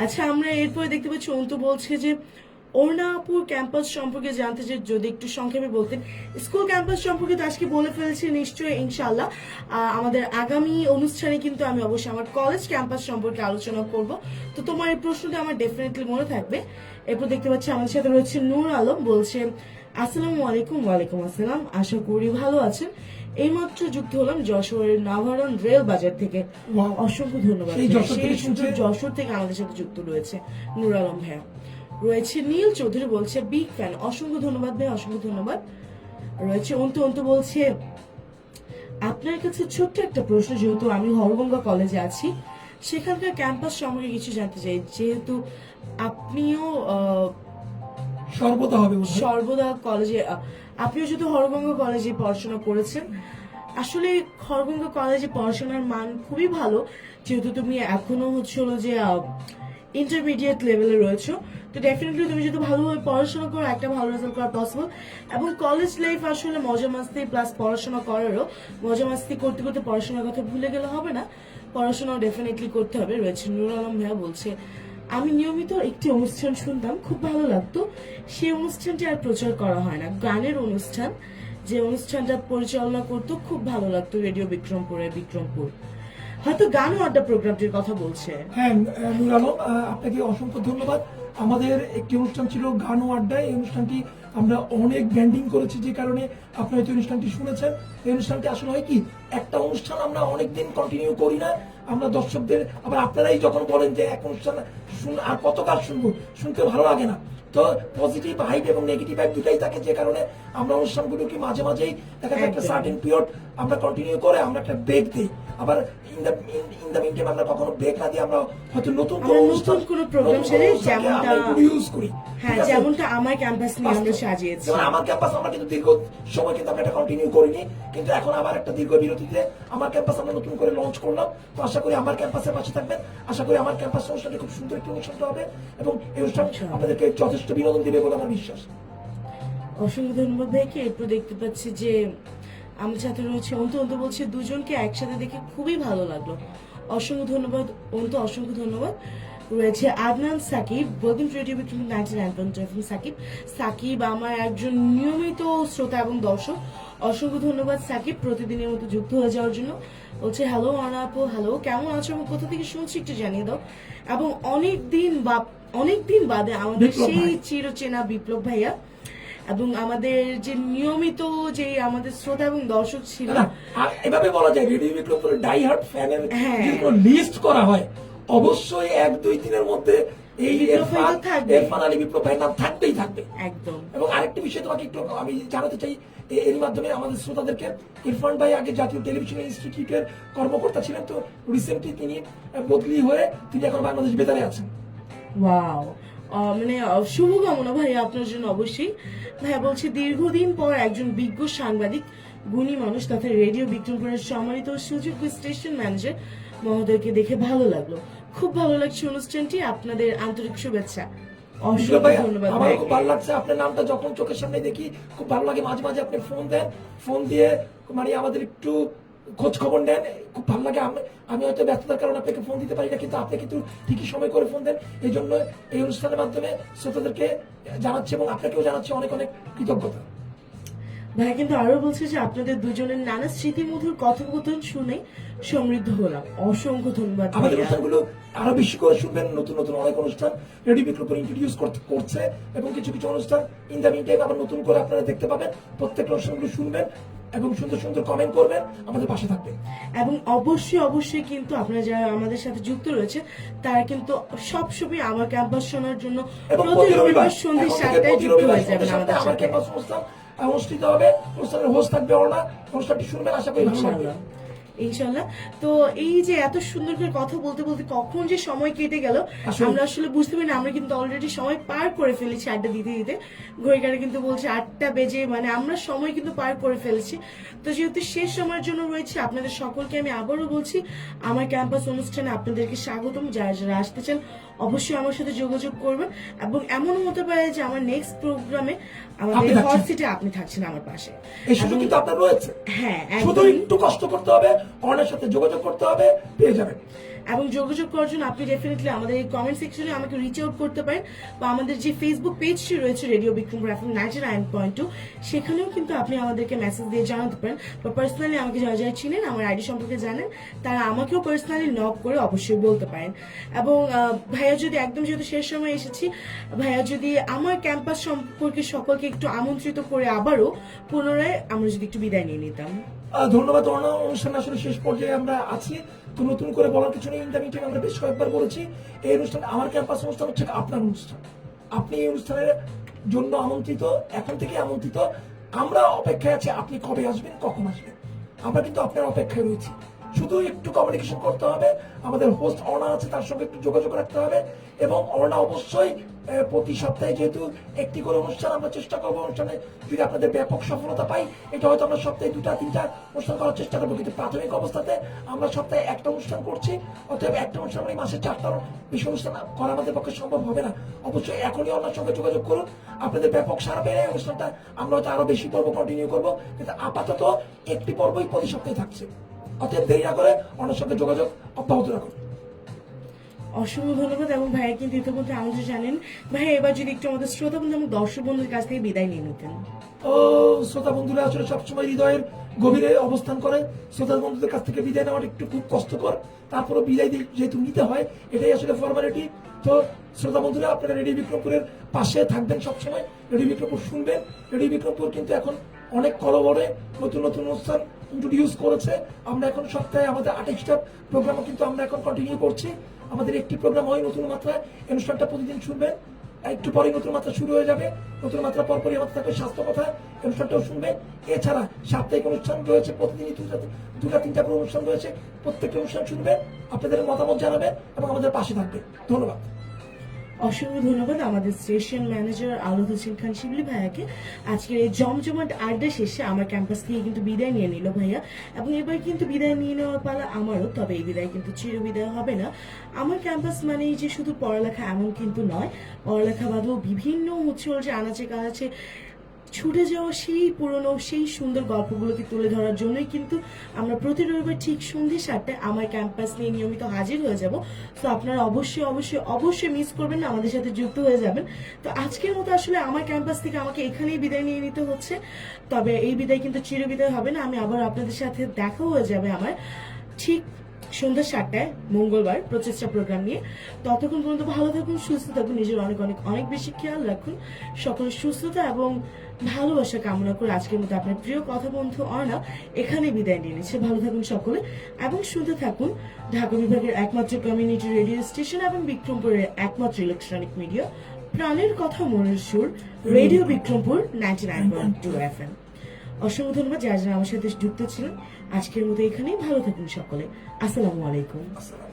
আচ্ছা, আমরা এরপরে দেখতে পাচ্ছি অন্তু বলছে যে অরুণাপুর ক্যাম্পাস সম্পর্কে জানতে চাই, যদি একটু সংক্ষেপে বলতেন। স্কুল ক্যাম্পাস সম্পর্কে তো আজকে বলে ফেলছি নিশ্চয়ই, ইনশাল্লাহ আমাদের আগামী অনুষ্ঠানে কিন্তু আমি অবশ্যই আমার কলেজ ক্যাম্পাস সম্পর্কে আলোচনা করব। তো তোমার এই প্রশ্নটা আমার ডেফিনেটলি মনে থাকবে। এরপর দেখতে পাচ্ছি আমাদের সাথে রয়েছে নূর আলম, বলছে আসসালামু আলাইকুম। ওয়ালাইকুম আসসালাম, আশা করি ভালো আছেন। এইমাত্র যুক্ত হলাম যশোরের নাভারন রেল বাজার থেকে। Wow. অসংখ্য ধন্যবাদ। সেই যশোর থেকে সেই শুনছে। যশোর থেকে আমাদের সাথে যুক্ত রয়েছে নূর আলম ভাইয়া। রয়েছে নীল চৌধুরী, বলছে বিগ ফ্যান। অসংখ্য ধন্যবাদ ভাই, অসংখ্য ধন্যবাদ। রয়েছে অন্তু বলছে আপনার কাছে ছোট্ট একটা প্রশ্ন, যেহেতু আমি হরগঙ্গা কলেজে আছি, সেখানকার ক্যাম্পাস সম্পর্কে কিছু জানতে চাই। যেহেতু আপনিও সর্বদা হবে বোধহয়। সর্বদা কলেজে আপনিও যেহেতু হরগঙ্গা কলেজে পড়াশোনা করেছেন, আসলে হরগঙ্গা কলেজে পড়াশোনার মান খুবই ভালো, যেহেতু তুমি এখনো হলো যে ইন্টারমিডিয়েট লেভেলে রয়েছো। তো ডেফিনেটলি তুমি যদি ভালোভাবে পড়াশোনা করো, একটা ভালো রেজাল্ট করা পসিবল। এবং কলেজ লাইফ আসলে মজা মাস্তি প্লাস পড়াশোনা করারও, মজা মাস্তি করতে করতে পড়াশোনার কথা ভুলে গেলে হবে না। পড়াশোনাও ডেফিনেটলি করতে হবে। রয়েছে নুরুল আলম ভাইয়া বলছে, আমি নিয়মিত একটি অনুষ্ঠান শুনতাম, খুব ভালো লাগতো। সেই অনুষ্ঠানটি আর প্রচার করা হয় না, গানের অনুষ্ঠান, যে অনুষ্ঠানটা পরিচালনা করতো খুব ভালো লাগতো রেডিও বিক্রমপুর। হয়তো গান ও আড্ডা প্রোগ্রামটির কথা বলছে। হ্যাঁ, নূর আলম, আপনাকে অসংখ্য ধন্যবাদ। আমাদের একটি অনুষ্ঠান ছিল গান ও আড্ডা। এই অনুষ্ঠানটি আমরা অনেক ব্র্যান্ডিং করেছি, যে কারণে আপনি হয়তো অনুষ্ঠানটি শুনেছেন। এই অনুষ্ঠানটি আসলে হয় কি, একটা অনুষ্ঠান আমরা অনেকদিন কন্টিনিউ করি না, আমরা দর্শকদের, আবার আপনারাই যখন বলেন যে এক অনুষ্ঠান আর কত কাজ শুনবো, শুনতে ভালো লাগে না। তো পজিটিভ হাইপ এবং নেগেটিভ হাইপ দুটাই থাকে, যে কারণে আমরা অনুষ্ঠানগুলোকে মাঝে মাঝেই দেখা যায় একটা সার্টেন পিরিয়ড আমরা কন্টিনিউ করে আমরা একটা ব্রেক দিই। আবার ইন দ্য মিন টাইম আমরা কখনো ব্রেক না দিয়ে আমরা হয়তো নতুন কোনো প্রোগ্রাম সেরে যেমনটা ইউজ করি। হ্যাঁ, যেমনটা আমার ক্যাম্পাস নিয়ে আমরা সাজিয়েছি। যেমন আমার ক্যাম্পাস আমরা কিন্তু দীর্ঘ সময় কিন্তু আমরা এটা কন্টিনিউ করিনি, কিন্তু এখন আবার একটা দীর্ঘ বিরতিতে আমার ক্যাম্পাস আমরা নতুন করে লঞ্চ করলাম। তো আশা করি আমার ক্যাম্পাসের পাশে থাকবেন। আশা করি আমার ক্যাম্পাস অনুষ্ঠানটি খুব সুন্দর একটি অনুষ্ঠান হবে এবং এই অনুষ্ঠান আপনাদেরকে যথেষ্ট বিনোদন দিবে বলে আমার বিশ্বাস। অসংখ্য ধন্যবাদ ভাইকে। এরপর দেখতে পাচ্ছি যে আমার সাথে রয়েছে অন্তু বলছে, দুজনকে একসাথে দেখে খুবই ভালো লাগলো। অসংখ্য ধন্যবাদ অন্তু, অসংখ্য ধন্যবাদ। রয়েছে Adnan Sakib, welcome to radio Bikram 99.7 Sakib আমার একজন নিয়মিত শ্রোতা এবং দর্শক। অসংখ্য ধন্যবাদ সাকিব প্রতিদিনের মতো যুক্ত হয়ে যাওয়ার জন্য। বলছে, হ্যালো অর্ণা আপু, হ্যালো, কেমন আছো এবং কোথা থেকে শুনছি একটু জানিয়ে দাও। এবং অনেকদিন বাদে আমাদের সেই চিরচেনা বিপ্লব ভাইয়া এবং আমাদের যে নিয়মিত যে আমাদের শ্রোতা এবং দর্শক ছিল, এভাবে বলা যায় রেডিও বিক্রমপুরের ডাই হার্ট ফ্যানের লিস্ট করা হয়, অবশ্যই 1-2 দিনের মধ্যে এই ইরফান আলী বিপ্লব ভাইয়ের নাম থাকবেই থাকবে একদম। এবং আরেকটি বিষয় তোমাকে একটু আমি জানাতে চাই এর মাধ্যমে আমাদের শ্রোতাদেরকে, ইরফান ভাই আগে জাতীয় টেলিভিশন ইনস্টিটিউটের কর্মকর্তা ছিলেন, তো রিসেন্টলি তিনি বদলি হয়ে তিনি এখন বাংলাদেশ বেতারে আছেন। ওয়াও, মানে শুভকামনা ভাই আপনার জন্য অবশ্যই। ভাইয়া বলছে, দীর্ঘদিন পর একজন বিজ্ঞ সাংবাদিক, গুণী মানুষ তথা রেডিও বিক্রমপুরের সম্মানিত সুযোগ্য স্টেশন ম্যানেজার মহোদয়কে দেখে ভালো লাগলো। খুব ভালো লাগছে অনুষ্ঠানটি, আপনাদের আন্তরিক শুভেচ্ছা। অসংখ্য ধন্যবাদ। আমার খুব ভালো লাগছে আপনার নামটা যখন চোখের সামনে দেখি, খুব ভালো লাগে। মাঝে মাঝে আপনি ফোন দেন, ফোন দিয়ে মানে আমাদের একটু খোঁজ খবর নেন, খুব ভালো লাগে। আমি হয়তো ব্যস্ততার কারণে আপনাকে ফোন দিতে পারি না, কিন্তু আপনি কিন্তু ঠিকই সময় করে ফোন দেন। এই জন্য এই অনুষ্ঠানের মাধ্যমে শ্রোতাদেরকে জানাচ্ছি এবং আপনাকেও জানাচ্ছি অনেক অনেক কৃতজ্ঞতা। ভাই কিন্তু আরো বলছে যে আপনাদের দুজনের নানা স্মৃতিমধুর কথোপকথন শুনে সমৃদ্ধ হলাম। অসংখ্য ধন্যবাদ। আমাদের অনুষ্ঠানগুলো আরো বেশি করে শুনবেন, নতুন নতুন অনেক অনুষ্ঠান রেডিও বিক্রমপুর ইন্ট্রোডিউস করছে এবং কিছু কিছু অনুষ্ঠান ইন দ্য মিন টাইম আবার নতুন করে আপনারা দেখতে পাবেন। প্রত্যেকটা অনুষ্ঠানগুলো শুনবেন এবং সুন্দর সুন্দর কমেন্ট করবেন, আমাদের পাশে থাকবেন। এবং অবশ্যই কিন্তু আপনারা যারা আমাদের সাথে যুক্ত রয়েছে তারা কিন্তু সবসময় আমার ক্যাম্পাস শোনার জন্য প্রতি রবিবার সন্ধ্যে 7টায় যুক্ত হয়ে যাবেন আমাদের আমার সাথে। ক্যাম্পাস অনুষ্ঠান অনুষ্ঠিত হবে, অনুষ্ঠানের হোস্ট থাকবে অর্ণা। অনুষ্ঠানটি শুনবেন, আশা করি ভালো লাগবে ইনশাল্লাহ। তো এই যে এত সুন্দর করে কথা বলতে বলতে কখন যে সময় কেটে গেল আমরা আসলে বুঝতে পারি না। আমরা কিন্তু অলরেডি সময় পার করে ফেলেছি আড্ডা দিতে দিতে। ঘড়িকারে কিন্তু বলছে 8টা বেজে, মানে আমরা সময় কিন্তু পার করে ফেলেছি। তো যেহেতু শেষ সময়ের জন্য রয়েছে, আপনাদের সকলকে আমি আবারও বলছি আমার ক্যাম্পাস অনুষ্ঠানে আপনাদেরকে স্বাগতম। যারা যারা আসতে চান অবশ্যই আমার সাথে যোগাযোগ করবেন। এবং এমনও হতে পারে যে আমার নেক্সট প্রোগ্রামে আমাদের হট সিটে আপনি থাকছেন আমার পাশে। এই সুযোগ কিন্তু আপনার রয়েছে। হ্যাঁ, শুধু একটু কষ্ট করতে হবে, অর্ণার সাথে যোগাযোগ করতে হবে, পেয়ে যাবেন। এবং যোগাযোগ করার জন্য আপনি ডেফিনেটলি আমাদের এই কমেন্ট সেকশনে আমাকে রিচ আউট করতে পারেন, বা আমাদের যে ফেসবুক পেজটি রয়েছে রেডিও বিক্রমপুর FM 99.2 সেখানেও কিন্তু আপনি আমাদেরকে মেসেজ দিয়ে জানাতে পারেন। বা পার্সোনালি আমাকে যারা যারা চিনেন, আমার আইডি সম্পর্কে জানেন, তারা আমাকেও পার্সোনালি নক করে অবশ্যই বলতে পারেন। এবং ভাইয়া যদি একদম যেহেতু শেষ সময় এসেছি, ভাইয়া যদি আমার ক্যাম্পাস সম্পর্কে সকলকে একটু আমন্ত্রিত করে আবারও পুনরায় আমরা যদি একটু বিদায় নিয়ে নিতাম। ধন্যবাদ অর্ণা। অনুষ্ঠান আসলে শেষ পর্যায়ে আমরা আছি, তো নতুন করে বলার কিছু নেই। ইন দ্য মিটিং আমরা বেশ কয়েকবার বলেছি, এই অনুষ্ঠান আমার ক্যাম্পাস অনুষ্ঠান হচ্ছে আপনার অনুষ্ঠান। আপনি এই অনুষ্ঠানের জন্য আমন্ত্রিত, এখন থেকে আমন্ত্রিত। আমরা অপেক্ষায় আছি আপনি কবে আসবেন, কখন আসবেন। আমরা কিন্তু আপনার অপেক্ষায় রয়েছি। শুধু একটু কমিউনিকেশন করতে হবে, আমাদের হোস্ট অর্ণা আছে তার সঙ্গে একটু যোগাযোগ রাখতে হবে। এবং অর্ণা অবশ্যই প্রতি সপ্তাহে যেহেতু একটি করে অনুষ্ঠান, আমরা চেষ্টা করবো অনুষ্ঠানে যদি আপনাদের ব্যাপক সফলতা পাই, এটা হয়তো আমরা সপ্তাহে 2-3টা অনুষ্ঠান করার চেষ্টা করবো। কিন্তু প্রাথমিক অবস্থাতে আমরা সপ্তাহে একটা অনুষ্ঠান করছি, অতএব একটা অনুষ্ঠান মানে মাসে 4টার বেশি অনুষ্ঠান করা আমাদের পক্ষে সম্ভব হবে না। অবশ্যই এখনই অন্যার সঙ্গে যোগাযোগ করুন। আপনাদের ব্যাপক সারা পেয়ে অনুষ্ঠানটা আমরা হয়তো আরো বেশি পর্ব কন্টিনিউ করবো, কিন্তু আপাতত একটি পর্বই প্রতি সপ্তাহে থাকছে। অতএব দেরি না করে ওনার সাথে যোগাযোগ অব্যাহত রাখুন। অসংখ্য ধন্যবাদ। এবং ভাইয়া কিন্তু ইতিমধ্যে আমাদের জানেন। ভাইয়া এবার যদি একটু আমাদের শ্রোতা বন্ধু এবং দর্শক বন্ধুর কাছ থেকে বিদায় নিয়ে নিতেন। ও শ্রোতা বন্ধুরা আসলে সবসময় হৃদয়ের গভীরে অবস্থান করে, শ্রোতা বন্ধুদের কাছ থেকে বিদায় নেওয়াটা একটু খুব কষ্টকর, তারপরে বিদায় যেহেতু নিতে হয় এটাই আসলে ফর্মালিটি। তো শ্রোতা বন্ধুরা আপনারা রেডিও বিক্রমপুরের পাশে থাকবেন, সবসময় রেডিও বিক্রমপুর শুনবেন। রেডিও বিক্রমপুর কিন্তু এখন অনেক কলবরে নতুন নতুন অনুষ্ঠান ইন্ট্রোডিউস করেছে। আমরা এখন সপ্তাহে আমাদের 28টা প্রোগ্রামও কিন্তু আমরা এখন কন্টিনিউ করছি। আমাদের একটি প্রোগ্রাম হয় নতুন মাত্রা, অনুষ্ঠানটা প্রতিদিন শুনবেন। একটু পরে নতুন মাত্রা শুরু হয়ে যাবে, নতুন মাত্রা পরপরই আমাদের থাকবে স্বাস্থ্য কথা, অনুষ্ঠানটাও শুনবেন। এছাড়া সাপ্তাহিক অনুষ্ঠান রয়েছে, প্রতিদিনই দুটা তিনটা করে অনুষ্ঠান রয়েছে, প্রত্যেকটা অনুষ্ঠান শুনবেন, আপনাদের মতামত জানাবেন এবং আমাদের পাশে থাকবেন। ধন্যবাদ। অসংখ্য ধন্যবাদ আমাদের স্টেশন ম্যানেজার আলু হোসেন খান শিবলি ভাইয়াকে। আজকের এই জমজমাট আড্ডা শেষে আমার ক্যাম্পাস থেকে কিন্তু বিদায় নিয়ে নিল ভাইয়া, এবং এবার কিন্তু বিদায় নিয়ে নেওয়ার পালা আমারও। তবে এই বিদায় কিন্তু চিরবিদায় হবে না। আমার ক্যাম্পাস মানেই যে শুধু পড়ালেখা এমন কিন্তু নয়, পড়ালেখা বাদেও বিভিন্ন যে আনাচে কানাচে ছুটে যাওয়া সেই পুরনো সেই সুন্দর গল্পগুলোকে তুলে ধরার জন্যই কিন্তু আমরা প্রতি রবিবার ঠিক সন্ধ্যে 7টায় আমার ক্যাম্পাস নিয়ে নিয়মিত হাজির হয়ে যাব। তো আপনারা অবশ্যই অবশ্যই অবশ্যই মিস করবেন না, আমাদের সাথে যুক্ত হয়ে যাবেন। তো আজকের মতো আসলে আমার ক্যাম্পাস থেকে আমাকে এখানেই বিদায় নিয়ে নিতে হচ্ছে। তবে এই বিদায় কিন্তু চিরবিদায় হবে না, আমি আবার আপনাদের সাথে দেখা হয়ে যাবে আমার ঠিক সন্ধ্যা 7টায় মঙ্গলবার প্রচেষ্টা প্রোগ্রাম নিয়ে। ততক্ষণ পর্যন্ত ভালো থাকুন, সুস্থ থাকুন, নিজের অনেক অনেক অনেক বেশি খেয়াল রাখুন। সকলের সুস্থতা এবং ভালোবাসা কামনা করে আজকের মতো আপনার প্রিয় কথা বন্ধু অর্ণা এখানে বিদায় নিয়ে নিচ্ছে। ভালো থাকুন সকলে এবং শুনতে থাকুন ঢাকা বিভাগের একমাত্র কমিউনিটি রেডিও স্টেশন এবং বিক্রমপুরের একমাত্র ইলেকট্রনিক মিডিয়া প্রাণের কথা মনের সুর রেডিও বিক্রমপুর 99.2 FM। অসংখ্য ধন্যবাদ যারা যারা আমার সাথে যুক্ত ছিলেন। আজকের মতো এখানেই, ভালো থাকুন সকলে। আসসালামু আলাইকুম। আসসালাম।